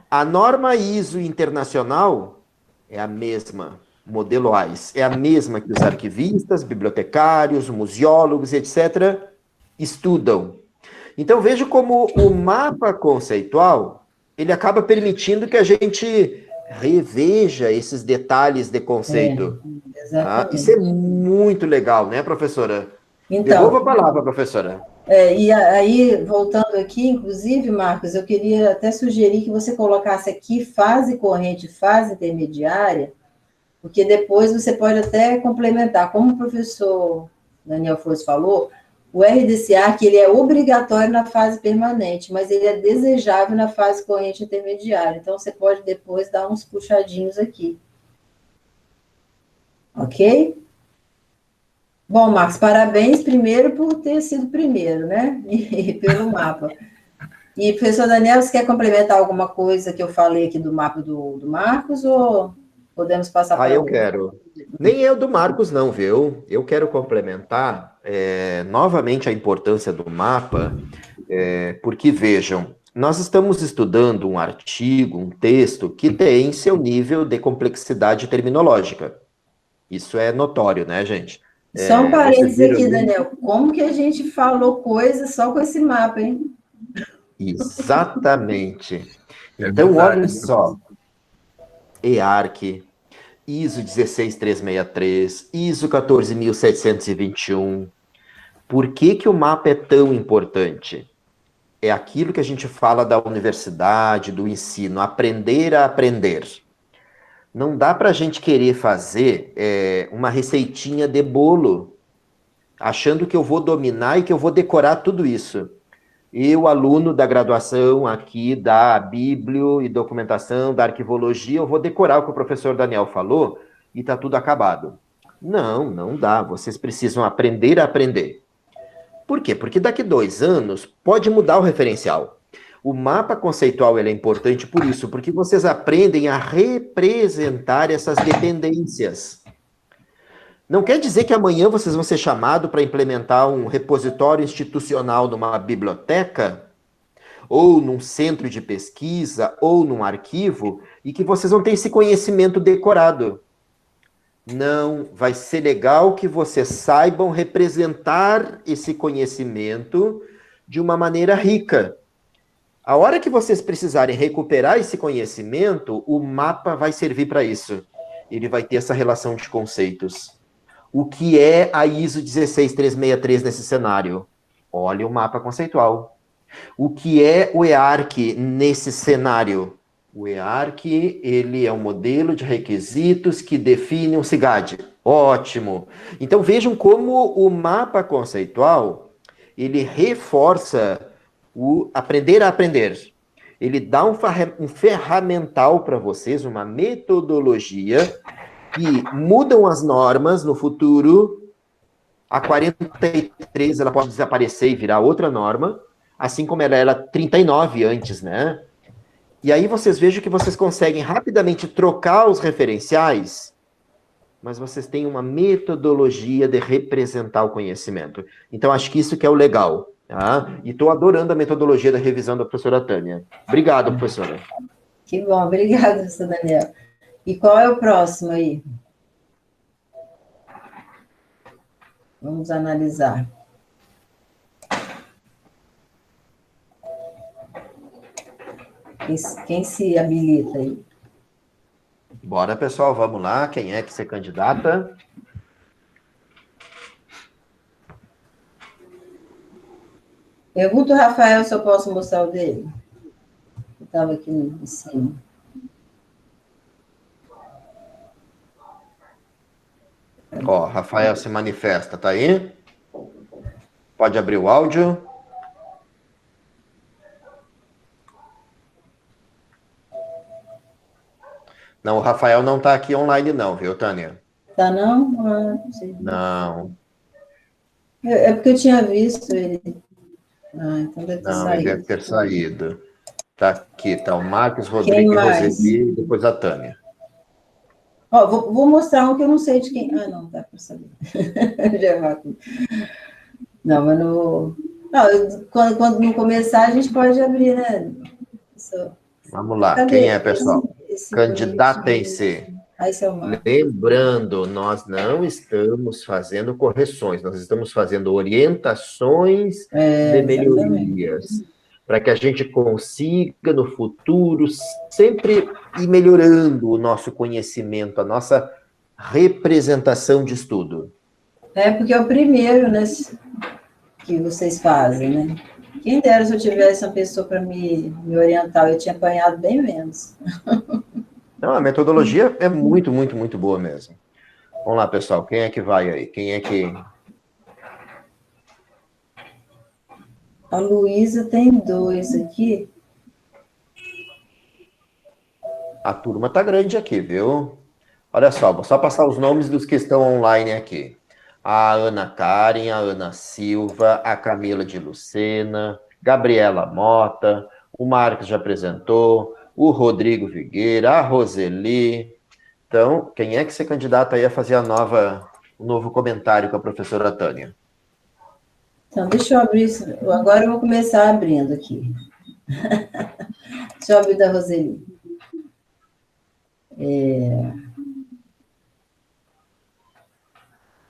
A norma ISO internacional é a mesma, modelo AIS, é a mesma que os arquivistas, bibliotecários, museólogos, etc., estudam. Então, veja como o mapa conceitual, ele acaba permitindo que a gente reveja esses detalhes de conceito. Exatamente. Isso é muito legal, né, professora? Então, devolva a palavra, professora. E aí, voltando aqui, inclusive, Marcos, eu queria até sugerir que você colocasse aqui fase corrente, fase intermediária, Porque depois você pode até complementar, como o professor Daniel Flores falou, o RDCA, que ele é obrigatório na fase permanente, mas ele é desejável na fase corrente intermediária. Então, você pode depois dar uns puxadinhos aqui. Ok? Bom, Marcos, parabéns primeiro por ter sido primeiro, né? E pelo mapa. E, professor Daniel, você quer complementar alguma coisa que eu falei aqui do mapa do Marcos, ou podemos passar para Eu outro? quero. Nem eu do Marcos, não, viu? Eu quero complementar novamente a importância do mapa, porque vejam, nós estamos estudando um artigo, um texto que tem seu nível de complexidade terminológica. Isso é notório, né, gente? Só um Vocês parênteses viram aqui, ali? Daniel. Como que a gente falou coisa só com esse mapa, hein? Exatamente. É Então, olhem verdade. só. EARC, ISO 16363, ISO 14721. Por que que o mapa é tão importante? É aquilo que a gente fala da universidade, do ensino, aprender a aprender. Não dá para a gente querer fazer uma receitinha de bolo, achando que eu vou dominar e que eu vou decorar tudo isso. Eu, aluno da graduação aqui da Bíblio e documentação, da arquivologia, eu vou decorar o que o professor Daniel falou e está tudo acabado. Não, não dá. Vocês precisam aprender a aprender. Por quê? Porque daqui 2 anos pode mudar o referencial. O mapa conceitual ele é importante por isso, porque vocês aprendem a representar essas dependências. Não quer dizer que amanhã vocês vão ser chamados para implementar um repositório institucional numa biblioteca, ou num centro de pesquisa, ou num arquivo, e que vocês vão ter esse conhecimento decorado. Não, vai ser legal que vocês saibam representar esse conhecimento de uma maneira rica. A hora que vocês precisarem recuperar esse conhecimento, o mapa vai servir para isso. Ele vai ter essa relação de conceitos. O que é a ISO 16363 nesse cenário? Olha o mapa conceitual. O que é o EARC nesse cenário? O EARC, ele é um modelo de requisitos que define um SIGAD. Ótimo! Então vejam como o mapa conceitual, ele reforça o aprender a aprender. Ele dá um ferramental para vocês, uma metodologia que mudam as normas no futuro. A 43 ela pode desaparecer e virar outra norma, assim como ela era 39 antes, né? E aí vocês vejam que vocês conseguem rapidamente trocar os referenciais, mas vocês têm uma metodologia de representar o conhecimento. Então, acho que isso que é o legal. Tá? E estou adorando a metodologia da revisão da professora Tânia. Obrigado, professora. Que bom, obrigada, professor Daniel. E qual é o próximo aí? Vamos analisar. Quem se habilita aí? Bora, pessoal, vamos lá. Quem é que se candidata? Pergunta o Rafael se eu posso mostrar o dele. Eu estava aqui em cima. Ó, Rafael se manifesta, tá aí? Pode abrir o áudio. Não, o Rafael não tá aqui online não, viu, Tânia? Tá não? Ah, não sei. Não. É porque eu tinha visto ele. Ah, então deve ter Não, saído. ele deve ter saído. Tá aqui, tá o Marcos, Quem Rodrigo e mais? Roseli, e depois a Tânia. Ó, vou mostrar um que eu não sei de quem. Ah, não, dá para saber. Não, mas no. Não, quando não começar, a gente pode abrir, né? Vamos lá, Cadê quem é, pessoal? esse Candidatem-se. esse é o Marcos. Lembrando, nós não estamos fazendo correções, nós estamos fazendo orientações de melhorias, para que a gente consiga, no futuro, sempre ir melhorando o nosso conhecimento, a nossa representação de estudo. É, porque é o primeiro, né, que vocês fazem, né? Quem dera se eu tivesse uma pessoa para me orientar, eu tinha apanhado bem menos. Não, a metodologia é muito, muito, muito boa mesmo. Vamos lá, pessoal, quem é que vai aí? Quem é que... A Luísa tem 2 aqui. A turma tá grande aqui, viu? Olha só, vou só passar os nomes dos que estão online aqui. A Ana Karen, a Ana Silva, a Camila de Lucena, Gabriela Mota, o Marcos já apresentou, o Rodrigo Vigueira, a Roseli. Então, quem é que se candidata aí a fazer o novo comentário com a professora Tânia? Então, deixa eu abrir isso. Agora eu vou começar abrindo aqui. Deixa eu abrir da Roseli.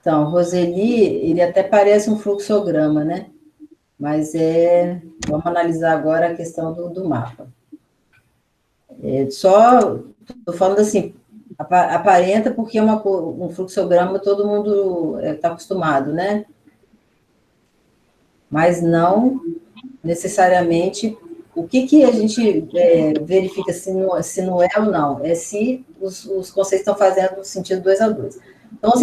Então, Roseli, ele até parece um fluxograma, né? Mas vamos analisar agora a questão do mapa. Estou falando assim, aparenta porque é um fluxograma todo mundo está acostumado, né? Mas não necessariamente. O que a gente verifica se não é ou não? É se os conceitos estão fazendo no sentido 2 a 2. Então, os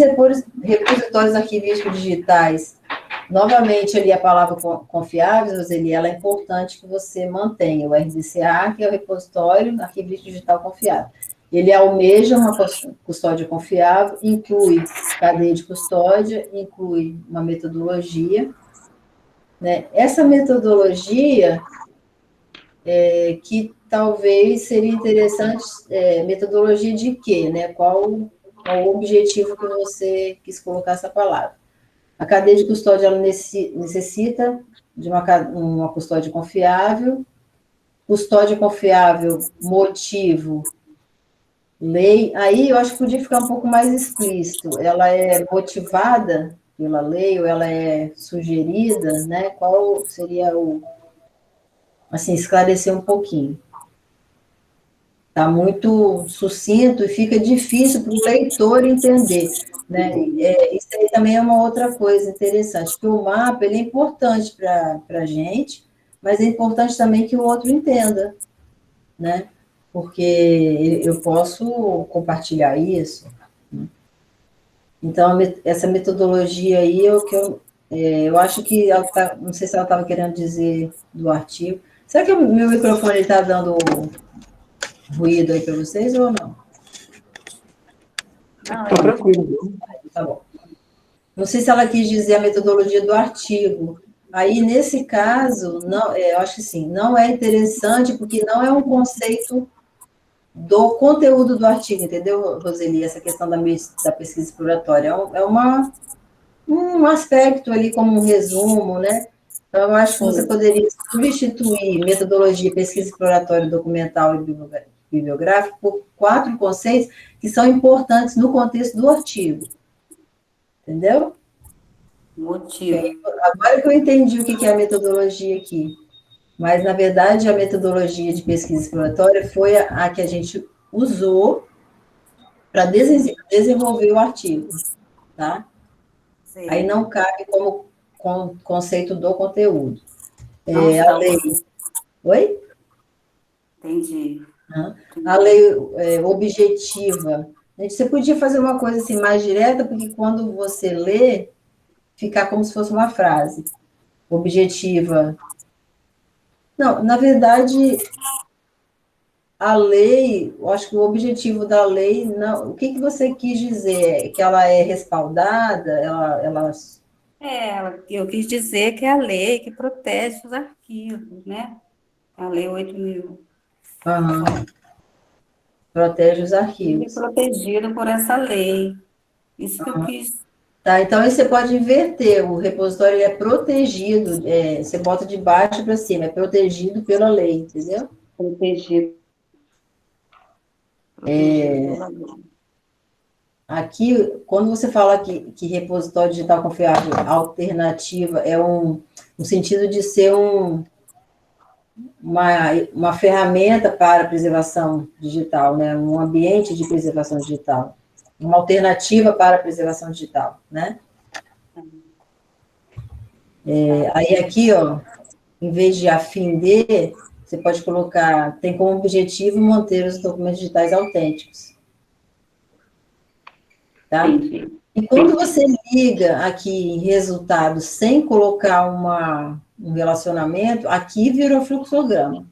repositórios arquivísticos digitais, novamente ali a palavra confiável, Roseli, ela é importante que você mantenha o RDCA, que é o repositório arquivístico digital confiável. Ele almeja uma custódia confiável, inclui cadeia de custódia, inclui uma metodologia, né? Essa metodologia que talvez seria interessante, metodologia de quê, né? Qual o objetivo que você quis colocar essa palavra? A cadeia de custódia ela necessita de uma custódia confiável, motivo, lei. Aí eu acho que podia ficar um pouco mais explícito. Ela é motivada pela lei ou ela é sugerida, né? Qual seria assim, esclarecer um pouquinho. Está muito sucinto e fica difícil para o leitor entender, né? Isso aí também é uma outra coisa interessante, porque o mapa ele é importante para a gente, mas é importante também que o outro entenda, né? Porque eu posso compartilhar isso. Né? Então, essa metodologia aí é o que eu acho que ela não sei se ela estava querendo dizer do artigo. Será que o meu microfone está dando ruído aí para vocês ou não? Tá tranquilo. Tá bom. Não sei se ela quis dizer a metodologia do artigo. Aí, nesse caso, não, eu acho que sim, não é interessante, porque não é um conceito do conteúdo do artigo, entendeu, Roseli? Essa questão da pesquisa exploratória. Um aspecto ali, como um resumo, né? Então, eu acho que você poderia substituir metodologia, pesquisa exploratória, documental e bibliográfica por 4 conceitos que são importantes no contexto do artigo. Entendeu? Motivo. Agora que eu entendi o que é a metodologia aqui. Mas, na verdade, a metodologia de pesquisa exploratória foi a que a gente usou para desenvolver o artigo, tá? Sim. Aí não cabe como conceito do conteúdo. A lei... Oi? Entendi. A lei objetiva. Você podia fazer uma coisa assim mais direta, porque quando você lê, fica como se fosse uma frase. Objetiva. Não, na verdade, a lei, eu acho que o objetivo da lei, não, o que você quis dizer? Que ela é respaldada? Eu quis dizer que é a lei que protege os arquivos, né? A lei 8.000. Uhum. Protege os arquivos. E protegido por essa lei. Isso que eu quis. Tá, então aí você pode inverter, o repositório é protegido, você bota de baixo para cima, é protegido pela lei, entendeu? Protegido. Aqui, quando você fala que repositório digital confiável alternativa é no sentido de ser uma ferramenta para a preservação digital, né? Um ambiente de preservação digital. Uma alternativa para a preservação digital, né? Aí aqui, ó, em vez de a fim de, você pode colocar, tem como objetivo manter os documentos digitais autênticos. Tá? Entendi. E quando você liga aqui em resultados sem colocar um relacionamento, aqui virou fluxograma.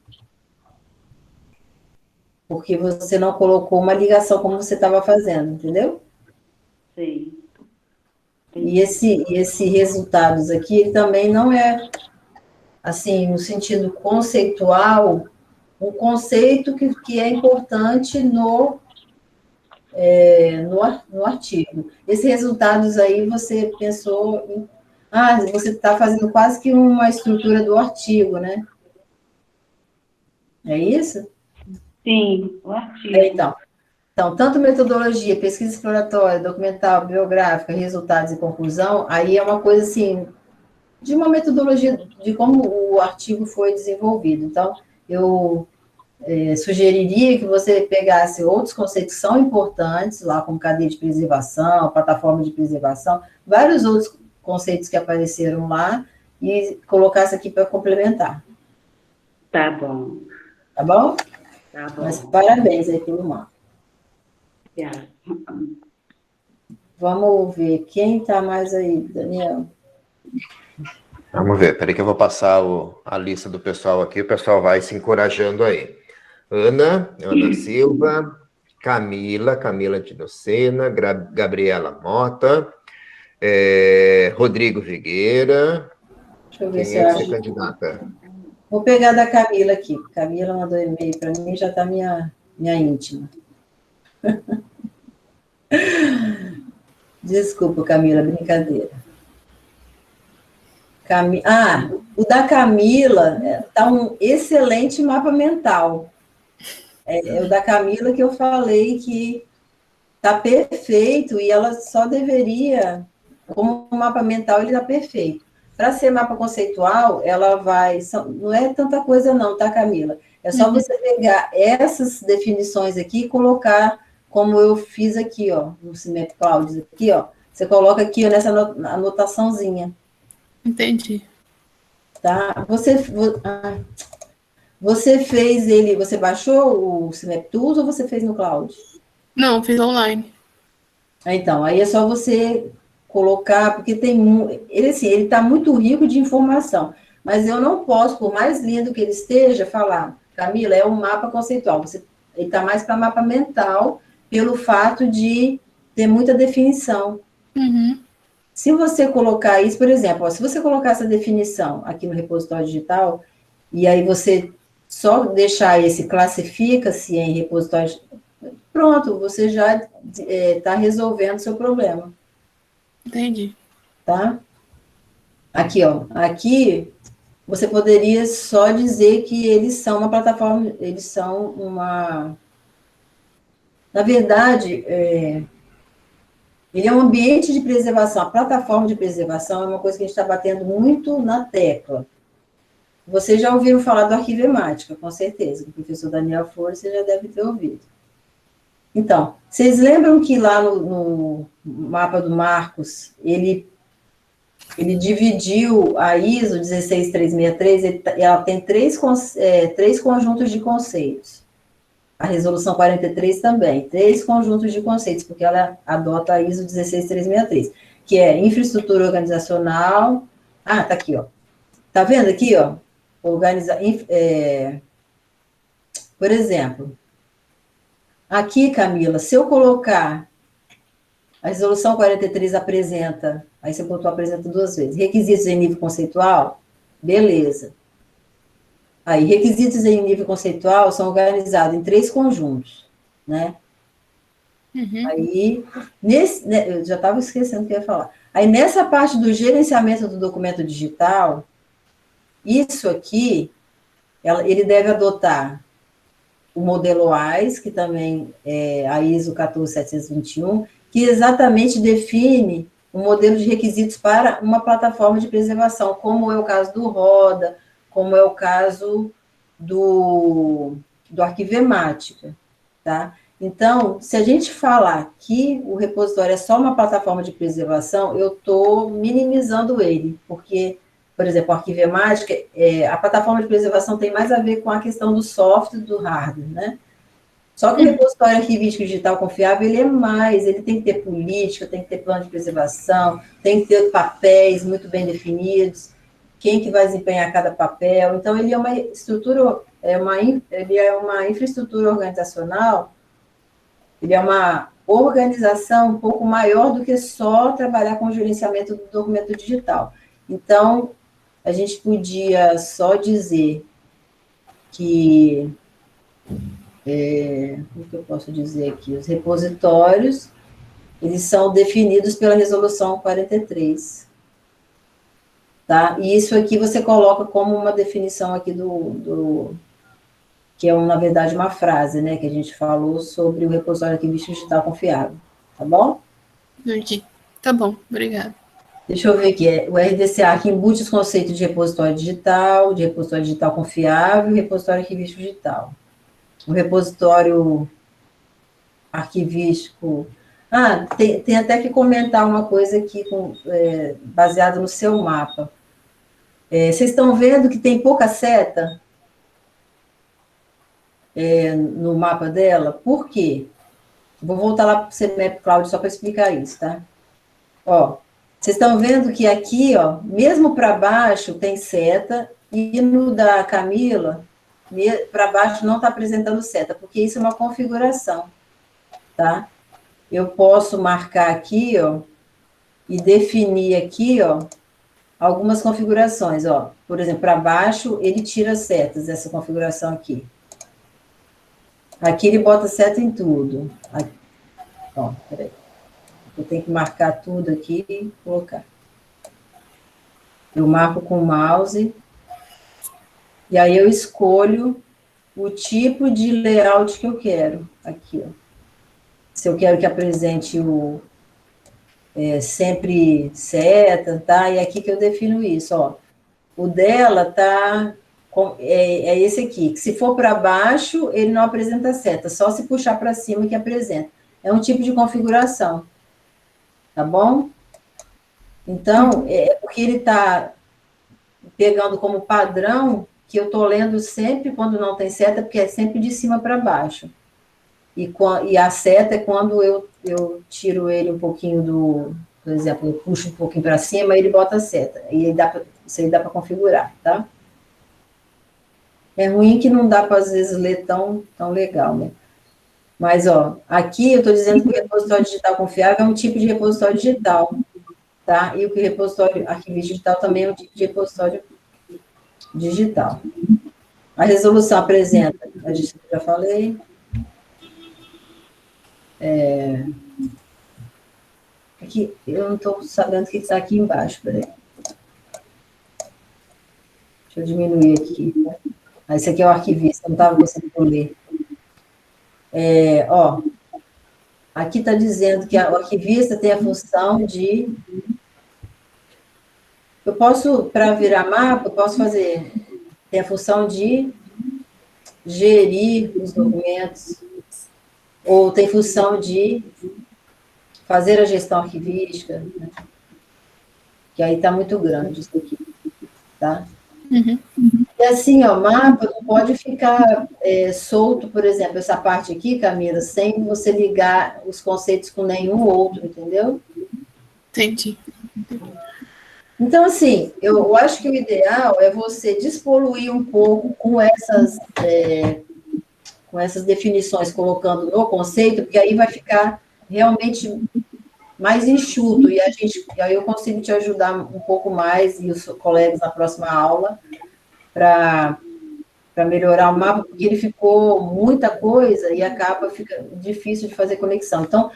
Porque você não colocou uma ligação como você estava fazendo, entendeu? Sim. E esse resultados aqui, ele também não é, assim, no sentido conceitual, um conceito que é importante no artigo. Esses resultados aí, você pensou em... Ah, você está fazendo quase que uma estrutura do artigo, né? É isso? Sim, o artigo. Então, tanto metodologia, pesquisa exploratória, documental, biográfica, resultados e conclusão, aí é uma coisa assim, de uma metodologia de como o artigo foi desenvolvido. Então, eu sugeriria que você pegasse outros conceitos que são importantes, lá como cadeia de preservação, plataforma de preservação, vários outros conceitos que apareceram lá, e colocasse aqui para complementar. Tá bom. Tá bom? Tá bom. Mas parabéns aí pelo mapa. Obrigada. Vamos ver, quem está mais aí, Daniel? Vamos ver, peraí que eu vou passar a lista do pessoal aqui, o pessoal vai se encorajando aí. Ana Silva, Camila Dinocena, Gabriela Mota, Rodrigo Vigueira. Deixa eu ver se Quem eu é que você acho. candidata? Vou pegar da Camila aqui. Camila mandou e-mail para mim, já está minha íntima. Desculpa, Camila, brincadeira. O da Camila está um excelente mapa mental. É o da Camila que eu falei que está perfeito e ela só deveria, como mapa mental, ele está perfeito. Para ser mapa conceitual, ela vai... Não é tanta coisa não, tá, Camila? É só você pegar essas definições aqui e colocar, como eu fiz aqui, ó, no Cimep Clouds, aqui, ó. Você coloca aqui, ó, nessa anotaçãozinha. Entendi. Tá? Você fez ele... Você baixou o Cimep Tools ou você fez no Cloud? Não, fiz online. Então, aí é só você colocar, porque ele está muito rico de informação, mas eu não posso, por mais lindo que ele esteja, falar, Camila, é um mapa conceitual, ele está mais para mapa mental, pelo fato de ter muita definição. Uhum. Se você colocar isso, por exemplo, ó, se você colocar essa definição aqui no repositório digital, e aí você só deixar esse classifica-se em repositório, pronto, você já está resolvendo o seu problema. Entendi. Tá? Aqui, ó. Aqui, você poderia só dizer que eles são uma plataforma, eles são uma... Na verdade, ele é um ambiente de preservação. A plataforma de preservação é uma coisa que a gente está batendo muito na tecla. Vocês já ouviram falar do Arquivemática, com certeza. O professor Daniel Flores, você já deve ter ouvido. Então, vocês lembram que lá no mapa do Marcos, ele dividiu a ISO 16363, ela tem três conjuntos de conceitos. A resolução 43 também, 3 conjuntos de conceitos, porque ela adota a ISO 16363, que é infraestrutura organizacional... Ah, tá aqui, ó. Tá vendo aqui, ó? Por exemplo, aqui, Camila, se eu colocar a resolução 43 apresenta, aí você botou apresenta 2 vezes, requisitos em nível conceitual, beleza. Aí, requisitos em nível conceitual são organizados em 3 conjuntos, né? Uhum. Aí, eu já estava esquecendo o que eu ia falar. Aí, nessa parte do gerenciamento do documento digital, isso aqui, ele deve adotar o modelo AIS, que também é a ISO 14721, que exatamente define um modelo de requisitos para uma plataforma de preservação, como é o caso do Roda, como é o caso do Arquivemática, tá? Então, se a gente falar que o repositório é só uma plataforma de preservação, eu estou minimizando ele, porque por exemplo, o Arquivemática, a plataforma de preservação tem mais a ver com a questão do software e do hardware, né? Só que o repositório arquivístico digital confiável, ele tem que ter política, tem que ter plano de preservação, tem que ter papéis muito bem definidos, quem que vai desempenhar cada papel. Então, ele é uma estrutura, ele é uma infraestrutura organizacional, ele é uma organização um pouco maior do que só trabalhar com o gerenciamento do documento digital. Então, a gente podia só dizer que... o que eu posso dizer aqui? Os repositórios, eles são definidos pela Resolução 43. Tá? E isso aqui você coloca como uma definição aqui que é, na verdade, uma frase, né, que a gente falou sobre o repositório arquivístico digital confiável. Tá bom? Entendi. Tá bom, obrigada. Deixa eu ver aqui. O RDCA que embute os conceitos de repositório digital confiável e repositório arquivístico digital. O repositório arquivístico... tem até que comentar uma coisa aqui, baseado no seu mapa. Vocês estão vendo que tem pouca seta no mapa dela? Por quê? Vou voltar lá para o CMAP Cloud só para explicar isso, tá? Ó, vocês estão vendo que aqui, ó, mesmo para baixo tem seta, e no da Camila, para baixo não está apresentando seta, porque isso é uma configuração, tá? Eu posso marcar aqui, ó, e definir aqui, ó, algumas configurações, ó. Por exemplo, para baixo, ele tira setas, essa configuração aqui. Aqui ele bota seta em tudo. Aqui. Ó, peraí. Eu tenho que marcar tudo aqui e colocar. Eu marco com o mouse, e aí eu escolho o tipo de layout que eu quero. Aqui, ó. Se eu quero que apresente sempre seta, tá? E aqui que eu defino isso, ó. O dela tá... É esse aqui, que se for para baixo, ele não apresenta seta, só se puxar para cima que apresenta. É um tipo de configuração, tá bom? Então, porque ele está pegando como padrão que eu estou lendo sempre quando não tem seta, porque é sempre de cima para baixo. E a seta é quando eu tiro ele um pouquinho por exemplo, eu puxo um pouquinho para cima, ele bota a seta. E isso aí dá para configurar, tá? É ruim que não dá para, às vezes, ler tão legal, né? Mas, ó, aqui eu estou dizendo que o repositório digital confiável é um tipo de repositório digital, tá? E o que o repositório arquivístico digital também é um tipo de repositório digital. A resolução apresenta, a gente já falei. Aqui, eu não estou sabendo o que está aqui embaixo, peraí. Deixa eu diminuir aqui, tá? Esse aqui é o arquivista, não estava conseguindo ler. Ó, aqui está dizendo que o arquivista tem a função de... Eu posso, para virar mapa, eu posso fazer... Tem a função de gerir os documentos, ou tem função de fazer a gestão arquivística, né? Que aí está muito grande isso aqui, tá? Uhum. E assim, ó, mapa não pode ficar solto, por exemplo, essa parte aqui, Camila, sem você ligar os conceitos com nenhum outro, entendeu? Entendi. Então, assim, eu acho que o ideal é você despoluir um pouco com essas definições, colocando no conceito, porque aí vai ficar realmente mais enxuto, e aí eu consigo te ajudar um pouco mais, e os colegas na próxima aula, para melhorar o mapa, porque ele ficou muita coisa e fica difícil de fazer conexão. Então,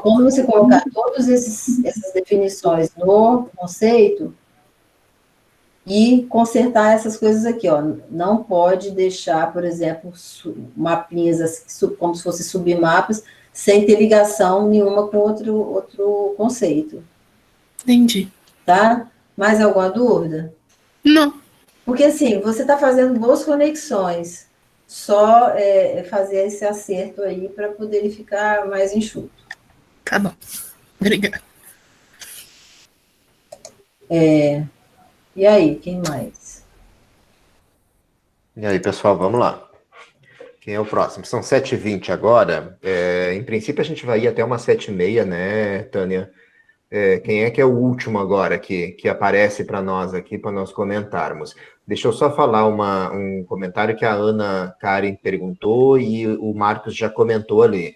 quando você colocar todas essas definições no conceito e consertar essas coisas aqui, ó, não pode deixar, por exemplo, mapinhas assim, como se fossem submapas, sem ter ligação nenhuma com outro conceito. Entendi. Tá? Mais alguma dúvida? Não. Porque, assim, você está fazendo boas conexões, só fazer esse acerto aí para poder ele ficar mais enxuto. Tá bom. Obrigada. E aí, quem mais? E aí, pessoal, vamos lá. Quem é o próximo? São 7h20 agora. Em princípio, a gente vai ir até umas 7h30, né, Tânia? Quem é que é o último agora que aparece para nós aqui, para nós comentarmos? Deixa eu só falar um comentário que a Ana Karen perguntou e o Marcos já comentou ali.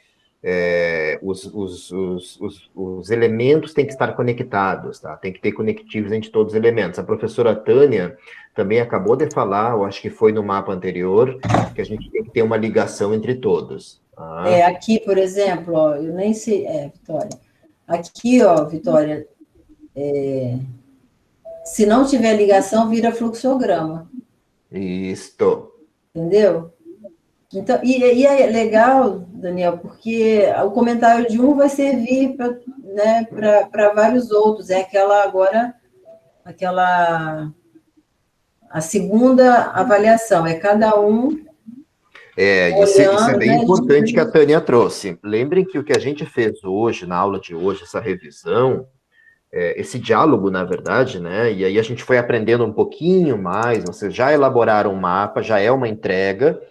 Os elementos têm que estar conectados, tá? Tem que ter conectivos entre todos os elementos. A professora Tânia também acabou de falar, eu acho que foi no mapa anterior, que a gente tem que ter uma ligação entre todos. Tá? Aqui, por exemplo, ó, eu nem sei, Vitória. Aqui, ó, Vitória, se não tiver ligação, vira fluxograma. Isto. Entendeu? Então, e é legal, Daniel, porque o comentário de um vai servir para, né, para vários outros. É a segunda avaliação, é cada um Isso é olhando, bem né, importante que a Tânia trouxe. Lembrem que o que a gente fez hoje, na aula de hoje, essa revisão, esse diálogo, na verdade, né? E aí a gente foi aprendendo um pouquinho mais, vocês já elaboraram um mapa, já é uma entrega.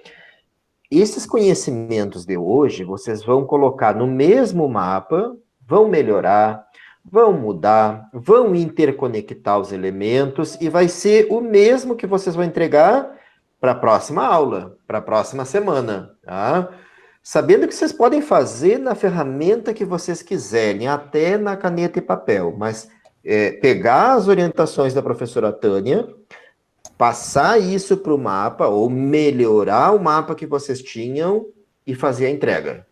Esses conhecimentos de hoje, vocês vão colocar no mesmo mapa, vão melhorar, vão mudar, vão interconectar os elementos, e vai ser o mesmo que vocês vão entregar para a próxima aula, para a próxima semana, tá? Sabendo que vocês podem fazer na ferramenta que vocês quiserem, até na caneta e papel, mas pegar as orientações da professora Tânia, passar isso para o mapa, ou melhorar o mapa que vocês tinham e fazer a entrega.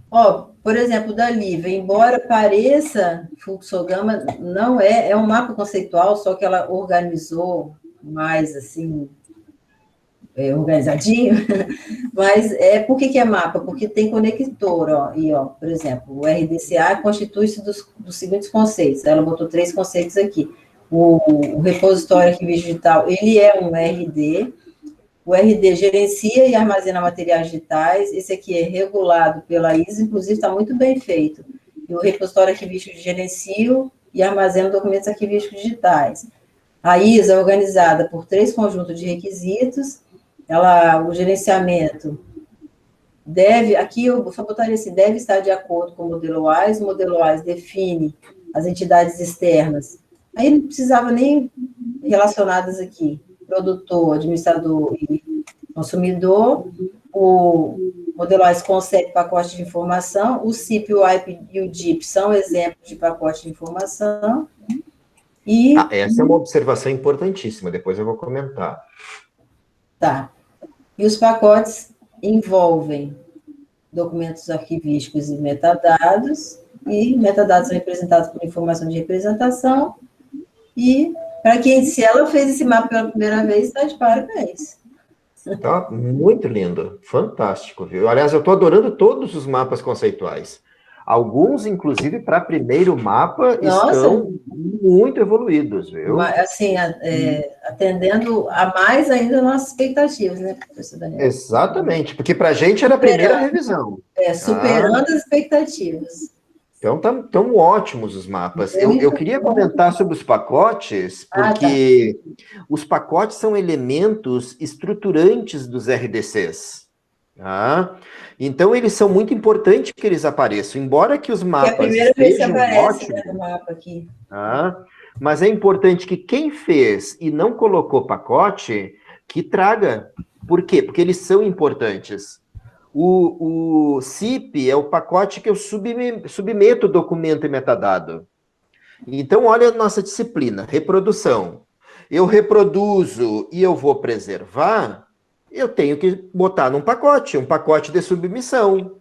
Ó, por exemplo, da Lívia, embora pareça fluxograma, não é um mapa conceitual, só que ela organizou mais, assim, organizadinho, mas por que é mapa? Porque tem conector, ó, e, ó, por exemplo, o RDCA constitui-se dos seguintes conceitos, ela botou 3 conceitos aqui. O repositório arquivo digital, ele é um RD, o RD gerencia e armazena materiais digitais, esse aqui é regulado pela ISO, inclusive está muito bem feito. E o repositório arquivístico gerencia e armazena documentos arquivísticos digitais. A ISO é organizada por 3 conjuntos de requisitos, o gerenciamento deve, aqui eu só botaria assim, deve estar de acordo com o modelo WISE, o modelo WISE define as entidades externas, aí não precisava nem relacionadas aqui, produtor, administrador e consumidor, o modelo WISE concebe pacote de informação, o CIP, o AIP e o DIP são exemplos de pacote de informação, e... essa é uma observação importantíssima, depois eu vou comentar. Tá. E os pacotes envolvem documentos arquivísticos e metadados são representados por informação de representação, e para quem, se ela fez esse mapa pela primeira vez, está de parabéns. Tá muito lindo, fantástico, viu? Aliás, eu estou adorando todos os mapas conceituais. Alguns, inclusive, para primeiro mapa, estão muito evoluídos, viu? Assim, atendendo a mais ainda nossas expectativas, né, professor Daniel? Exatamente, porque para a gente era a primeira revisão. Superando as expectativas. Então, estão ótimos os mapas. Eu queria comentar sobre os pacotes, porque os pacotes são elementos estruturantes dos RDCs. Tá? Então, eles são muito importantes que eles apareçam, embora que os mapas é a primeira vez que aparece, ótimos, no mapa aqui. Tá? Mas é importante que quem fez e não colocou pacote, que traga. Por quê? Porque eles são importantes. O CIP é o pacote que eu submeto documento e metadado. Então, olha a nossa disciplina, reprodução. Eu reproduzo e eu vou preservar, eu tenho que botar num pacote, um pacote de submissão.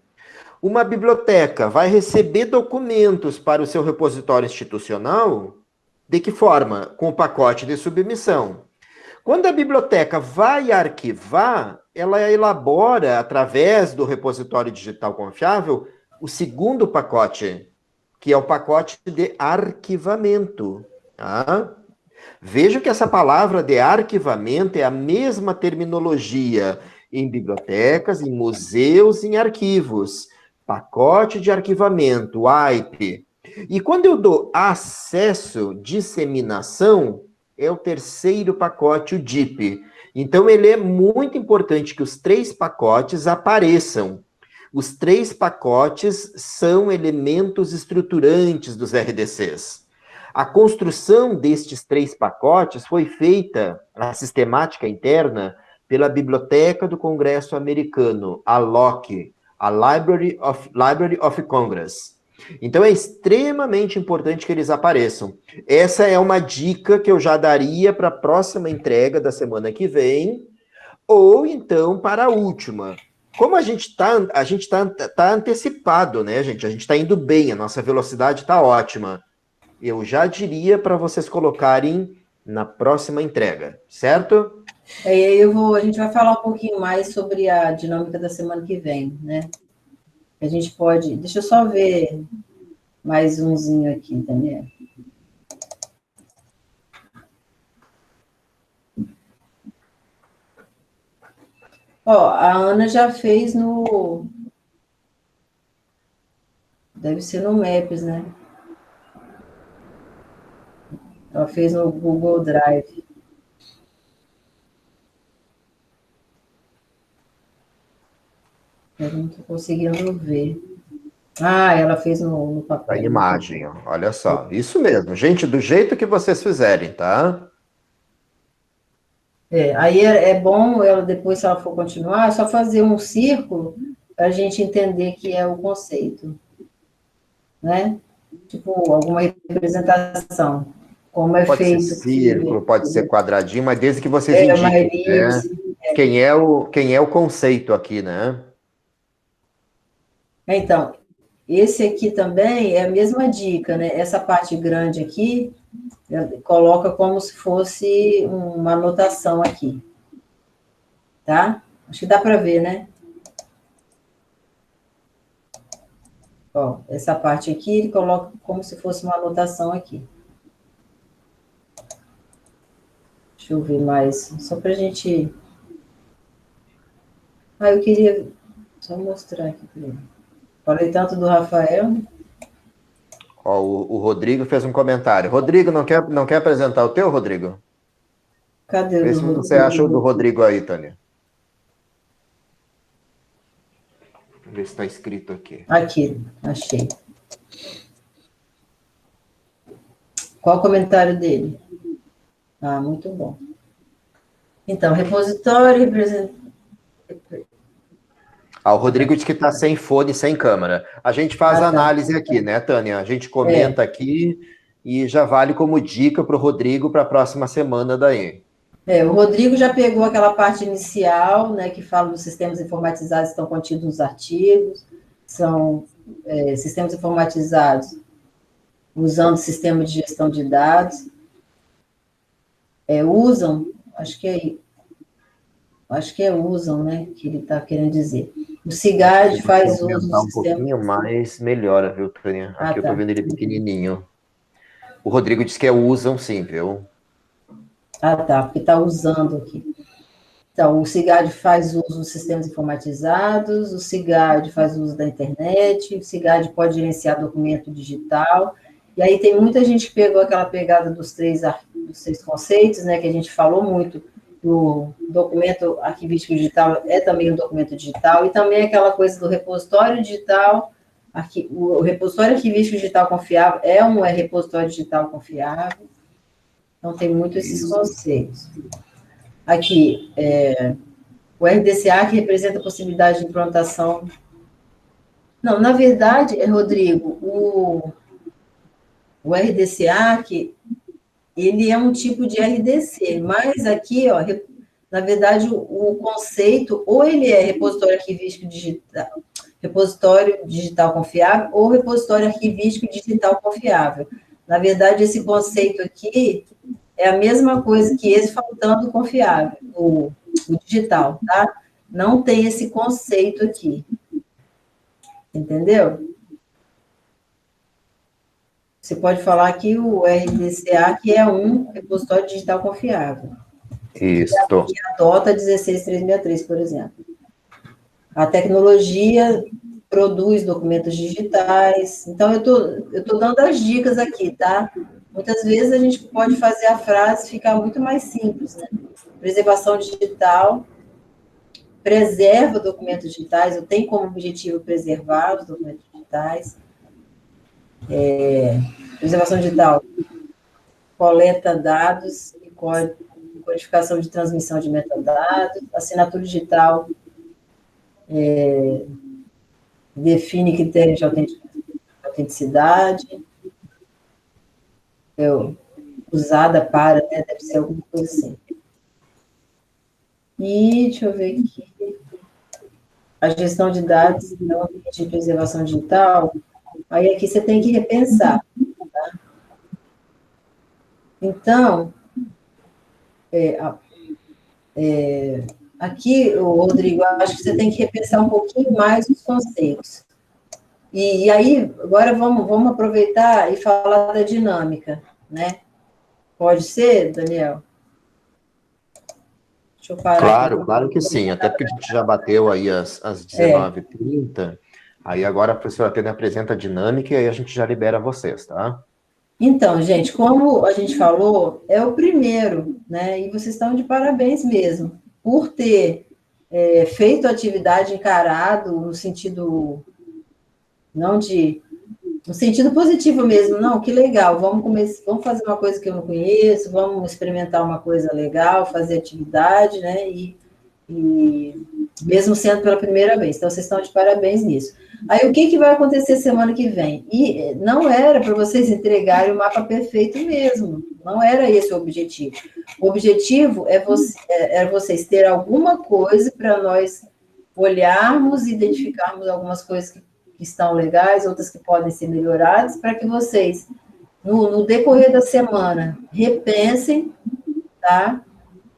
Uma biblioteca vai receber documentos para o seu repositório institucional, de que forma? Com o pacote de submissão. Quando a biblioteca vai arquivar, ela elabora, através do repositório digital confiável, o segundo pacote, que é o pacote de arquivamento. Tá? Veja que essa palavra de arquivamento é a mesma terminologia em bibliotecas, em museus, em arquivos. Pacote de arquivamento, AIP. E quando eu dou acesso, disseminação, é o terceiro pacote, o DIP. Então, ele é muito importante que os 3 pacotes apareçam. Os 3 pacotes são elementos estruturantes dos RDCs. A construção destes 3 pacotes foi feita, a sistemática interna, pela Biblioteca do Congresso Americano, a LOC, a Library of Congress. Então, é extremamente importante que eles apareçam. Essa é uma dica que eu já daria para a próxima entrega da semana que vem, ou então para a última. Como a gente tá antecipado, né, gente? A gente está indo bem, a nossa velocidade está ótima. Eu já diria para vocês colocarem na próxima entrega, certo? A gente vai falar um pouquinho mais sobre a dinâmica da semana que vem, né? A gente pode... Deixa eu só ver mais umzinho aqui, Daniel. Ó, a Ana já fez no... Deve ser no Maps, né? Ela fez no Google Drive. Eu não estou conseguindo ver. Ah, ela fez no papel. A imagem, ó, olha só. Isso mesmo, gente, do jeito que vocês fizerem, tá? Aí é bom, ela depois, se ela for continuar, é só fazer um círculo para a gente entender que é o conceito, né? Tipo, alguma representação, como é Pode feito. ser círculo, pode ser quadradinho, mas desde que vocês uma indiquem, né? elipse. Quem é o conceito aqui, né? Então, esse aqui também é a mesma dica, né? Essa parte grande aqui, coloca como se fosse uma anotação aqui. Tá? Acho que dá para ver, né? Ó, essa parte aqui, ele coloca como se fosse uma anotação aqui. Deixa eu ver mais, só para a gente... eu queria só mostrar aqui para ele. Falei tanto do Rafael. Ó, o Rodrigo fez um comentário. Rodrigo, não quer apresentar o teu, Rodrigo? Cadê o Vê se você acha o do Rodrigo aí, Tânia. Vamos ver se está escrito aqui. Aqui, achei. Qual o comentário dele? Muito bom. Então, repositório, O Rodrigo diz que está sem fone, sem câmera. A gente faz a análise aqui, né, Tânia? A gente comenta aqui e já vale como dica para o Rodrigo para a próxima semana daí. O Rodrigo já pegou aquela parte inicial, né, que fala dos sistemas informatizados que estão contidos nos artigos, são sistemas informatizados usando sistema de gestão de dados, usam, acho que é usam, né, que ele está querendo dizer. O CIGAD faz uso do sistema... pouquinho mais, melhora, viu, Tânia? Aqui eu estou vendo ele pequenininho. O Rodrigo diz que usam sim, viu? Porque está usando aqui. Então, o CIGAD faz uso dos sistemas informatizados, o CIGAD faz uso da internet, o CIGAD pode gerenciar documento digital, e aí tem muita gente que pegou aquela pegada dos três conceitos, né, que a gente falou muito, do documento arquivístico digital é também um documento digital, e também aquela coisa do repositório digital, o repositório arquivístico digital confiável é um repositório digital confiável, então tem muito esses conceitos. Aqui, o RDCA que representa a possibilidade de implantação... Não, na verdade, Rodrigo, o RDCA que ele é um tipo de RDC, mas aqui, na verdade, o conceito, ou ele é repositório arquivístico digital, repositório digital confiável, ou repositório arquivístico digital confiável. Na verdade, esse conceito aqui é a mesma coisa que esse faltando confiável, o digital, tá? Não tem esse conceito aqui. Entendeu? Você pode falar que o RDCA, que é um repositório digital confiável. Isso. Que adota 16363, por exemplo. A tecnologia produz documentos digitais. Então, eu tô dando as dicas aqui, tá? muitas vezes a gente pode fazer a frase ficar muito mais simples, né? Preservação digital preserva documentos digitais, ou tem como objetivo preservar os documentos digitais. Preservação digital coleta dados e codificação de transmissão de metadados. Assinatura digital define critérios de autenticidade, usada para, né, deve ser alguma coisa assim. E, deixa eu ver aqui, a gestão de dados no ambiente de preservação digital, aí aqui você tem que repensar, tá? Então, aqui, Rodrigo, acho que você tem que repensar um pouquinho mais os conceitos. E aí, agora vamos aproveitar e falar da dinâmica, né? Pode ser, Daniel? Deixa eu parar aqui. Claro que sim, até porque a gente já bateu aí às 19h30, aí agora a professora Tânia apresenta a dinâmica e aí a gente já libera vocês, tá? Então, gente, como a gente falou, é o primeiro, né? E vocês estão de parabéns mesmo, por ter feito a atividade encarado no sentido, não de... no sentido positivo mesmo, não, que legal, vamos fazer uma coisa que eu não conheço, vamos experimentar uma coisa legal, fazer atividade, né, e mesmo sendo pela primeira vez, então vocês estão de parabéns nisso. Aí o que vai acontecer semana que vem? E não era para vocês entregarem o mapa perfeito mesmo, não era esse o objetivo. O objetivo era vocês terem alguma coisa para nós olharmos e identificarmos algumas coisas que estão legais, outras que podem ser melhoradas, para que vocês, no decorrer da semana, repensem, tá?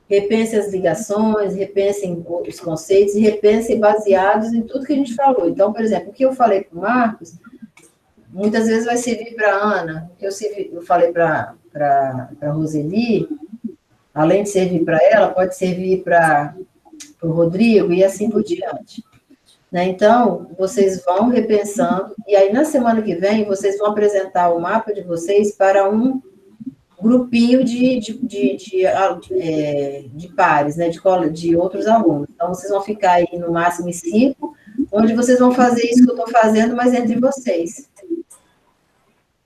Repensem as ligações, repensem os conceitos e repensem baseados em tudo que a gente falou. Então, por exemplo, o que eu falei para o Marcos, muitas vezes vai servir para a Ana, o que eu falei para a Roseli, além de servir para ela, pode servir para o Rodrigo e assim por diante. Né? Então, vocês vão repensando, e aí na semana que vem, vocês vão apresentar o mapa de vocês para um grupinho de pares, né? De outros alunos. Então, vocês vão ficar aí no máximo em 5, onde vocês vão fazer isso que eu estou fazendo, mas entre vocês.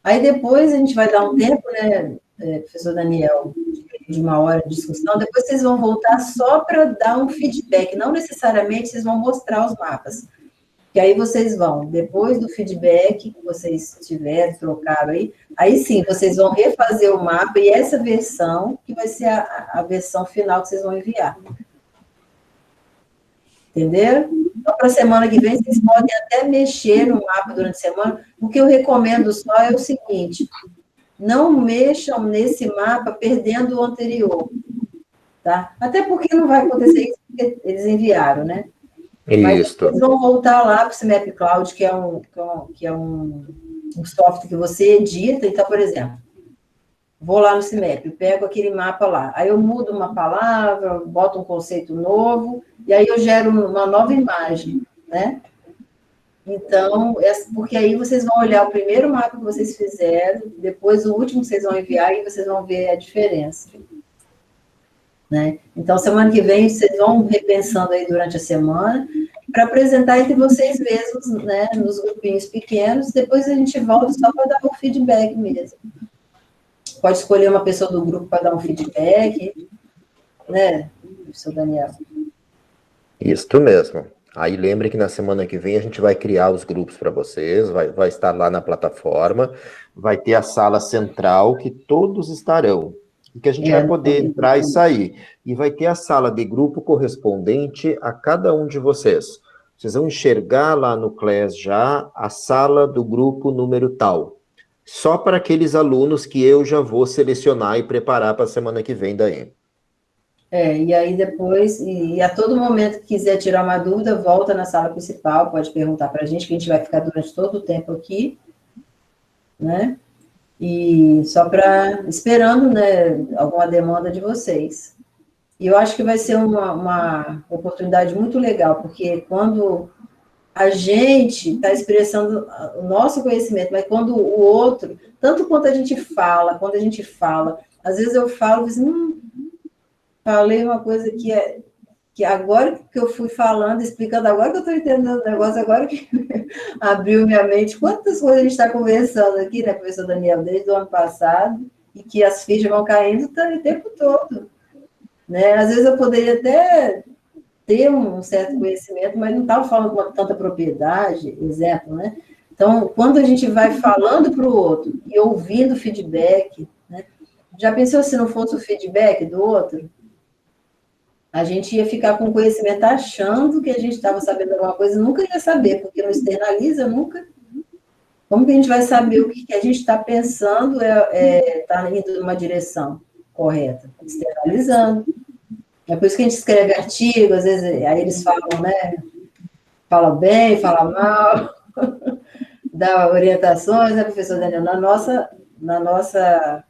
Aí depois a gente vai dar um tempo, né, professor Daniel, de 1 hora de discussão, depois vocês vão voltar só para dar um feedback, não necessariamente vocês vão mostrar os mapas, que aí vocês vão, depois do feedback que vocês tiverem, trocaram aí sim, vocês vão refazer o mapa, e essa versão que vai ser a versão final que vocês vão enviar. Entenderam? Então, para a semana que vem, vocês podem até mexer no mapa durante a semana, o que eu recomendo só é o seguinte: não mexam nesse mapa perdendo o anterior, tá? Até porque não vai acontecer isso, porque eles enviaram, né? Mas eles vão voltar lá para o CIMAP Cloud, que é um software que você edita. Então, por exemplo, vou lá no CIMAP, pego aquele mapa lá, aí eu mudo uma palavra, boto um conceito novo, e aí eu gero uma nova imagem, né? Então, porque aí vocês vão olhar o primeiro mapa que vocês fizeram, depois o último que vocês vão enviar, e vocês vão ver a diferença. Né? Então, semana que vem, vocês vão repensando aí durante a semana, para apresentar entre vocês mesmos, né, nos grupinhos pequenos, depois a gente volta só para dar um feedback mesmo. Pode escolher uma pessoa do grupo para dar um feedback, né, professor Daniel? Isso mesmo. Aí lembre que na semana que vem a gente vai criar os grupos para vocês, vai estar lá na plataforma, vai ter a sala central que todos estarão, e que a gente vai poder entrar e sair. E vai ter a sala de grupo correspondente a cada um de vocês. Vocês vão enxergar lá no Class já a sala do grupo número tal. Só para aqueles alunos que eu já vou selecionar e preparar para a semana que vem daí. E aí depois, e a todo momento que quiser tirar uma dúvida, volta na sala principal, pode perguntar para a gente, que a gente vai ficar durante todo o tempo aqui, né? E só esperando, né, alguma demanda de vocês. E eu acho que vai ser uma oportunidade muito legal, porque quando a gente está expressando o nosso conhecimento, mas quando o outro, tanto quando a gente fala, às vezes eu falo, assim, falei uma coisa que agora que eu fui falando, explicando, agora que eu estou entendendo o negócio, agora que abriu minha mente, quantas coisas a gente está conversando aqui, né, professor Daniel, desde o ano passado, e que as fichas vão caindo o tempo todo, né? Às vezes eu poderia até ter um certo conhecimento, mas não estava falando com tanta propriedade, exemplo, né? Então, quando a gente vai falando para o outro e ouvindo feedback, né? Já pensou se não fosse o feedback do outro? A gente ia ficar com conhecimento achando que a gente estava sabendo alguma coisa e nunca ia saber, porque não externaliza nunca. Como que a gente vai saber o que a gente está pensando está indo numa direção correta? Externalizando. É por isso que a gente escreve artigo, às vezes, aí eles falam, né? Fala bem, fala mal, dá orientações, né, professor Daniel? Na nossa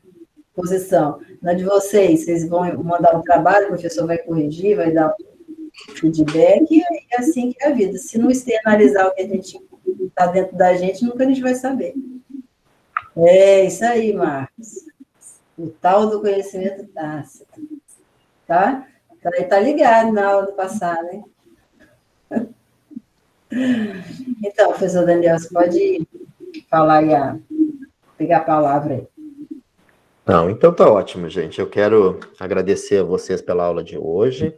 posição. Na de vocês vão mandar um trabalho, o professor vai corrigir, vai dar um feedback, e é assim que é a vida. Se não externalizar o que a gente está dentro da gente, nunca a gente vai saber. É isso aí, Marcos. O tal do conhecimento tácito. Tá? Tá ligado na aula do passado, hein? Então, professor Daniel, você pode falar e pegar a palavra aí. Não, então tá ótimo, gente. Eu quero agradecer a vocês pela aula de hoje.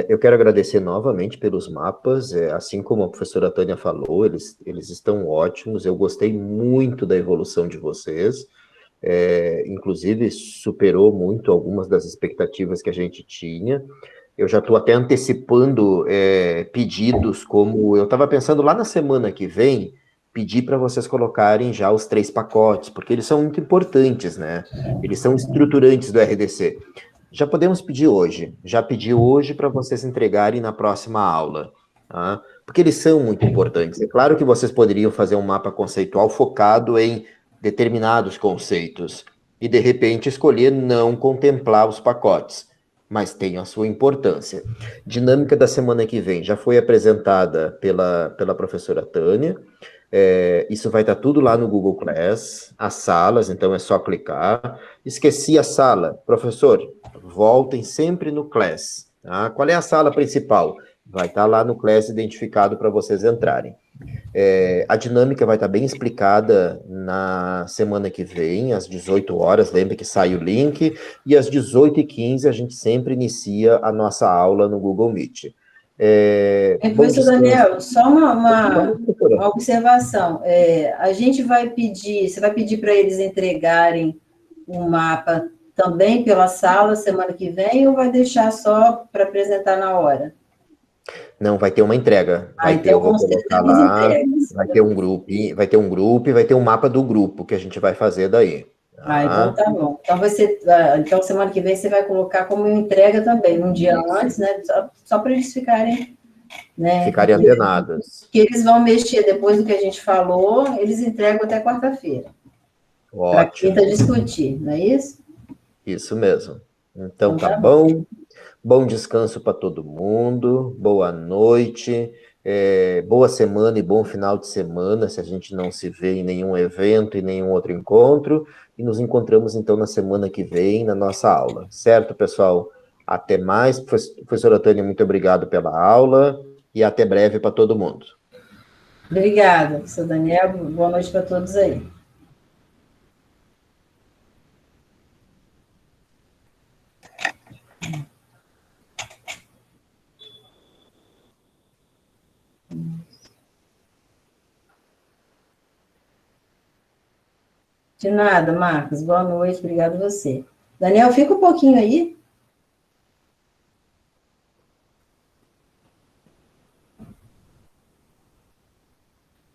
Eu quero agradecer novamente pelos mapas, assim como a professora Tânia falou, eles estão ótimos. Eu gostei muito da evolução de vocês. Inclusive superou muito algumas das expectativas que a gente tinha. Eu já estou até antecipando pedidos, como eu estava pensando lá na semana que vem, pedir para vocês colocarem já os 3 pacotes, porque eles são muito importantes, né? Eles são estruturantes do RDC. Já podemos pedir hoje, já pedi hoje para vocês entregarem na próxima aula, tá? Porque eles são muito importantes. É claro que vocês poderiam fazer um mapa conceitual focado em determinados conceitos e, de repente, escolher não contemplar os pacotes, mas tem a sua importância. Dinâmica da semana que vem já foi apresentada pela professora Tânia. Isso vai estar tudo lá no Google Class, as salas, então é só clicar. Esqueci a sala. Professor, voltem sempre no Class. Tá? Qual é a sala principal? Vai estar lá no Class identificado para vocês entrarem. A dinâmica vai estar bem explicada na semana que vem, às 18 horas, lembre que sai o link, e às 18h15 a gente sempre inicia a nossa aula no Google Meet. Professor Daniel, só uma observação. A gente vai pedir, você vai pedir para eles entregarem um mapa também pela sala semana que vem, ou vai deixar só para apresentar na hora? Não, vai ter uma entrega. Eu vou colocar lá, vai ter um grupo e vai ter um mapa do grupo que a gente vai fazer daí. Então tá bom. Então semana que vem você vai colocar como entrega também, um dia antes, né? Só para eles ficarem, né? Ficarem antenados. Que eles vão mexer depois do que a gente falou, eles entregam até quarta-feira. Para quinta discutir, não é isso? Isso mesmo. Então tá bom. Bom descanso para todo mundo, boa noite, boa semana e bom final de semana, se a gente não se vê em nenhum evento e nenhum outro encontro, e nos encontramos então na semana que vem na nossa aula, certo, pessoal? Até mais, professora Tânia, muito obrigado pela aula, e até breve para todo mundo. Obrigada, professor Daniel, boa noite para todos aí. De nada, Marcos. Boa noite, obrigado a você. Daniel, fica um pouquinho aí.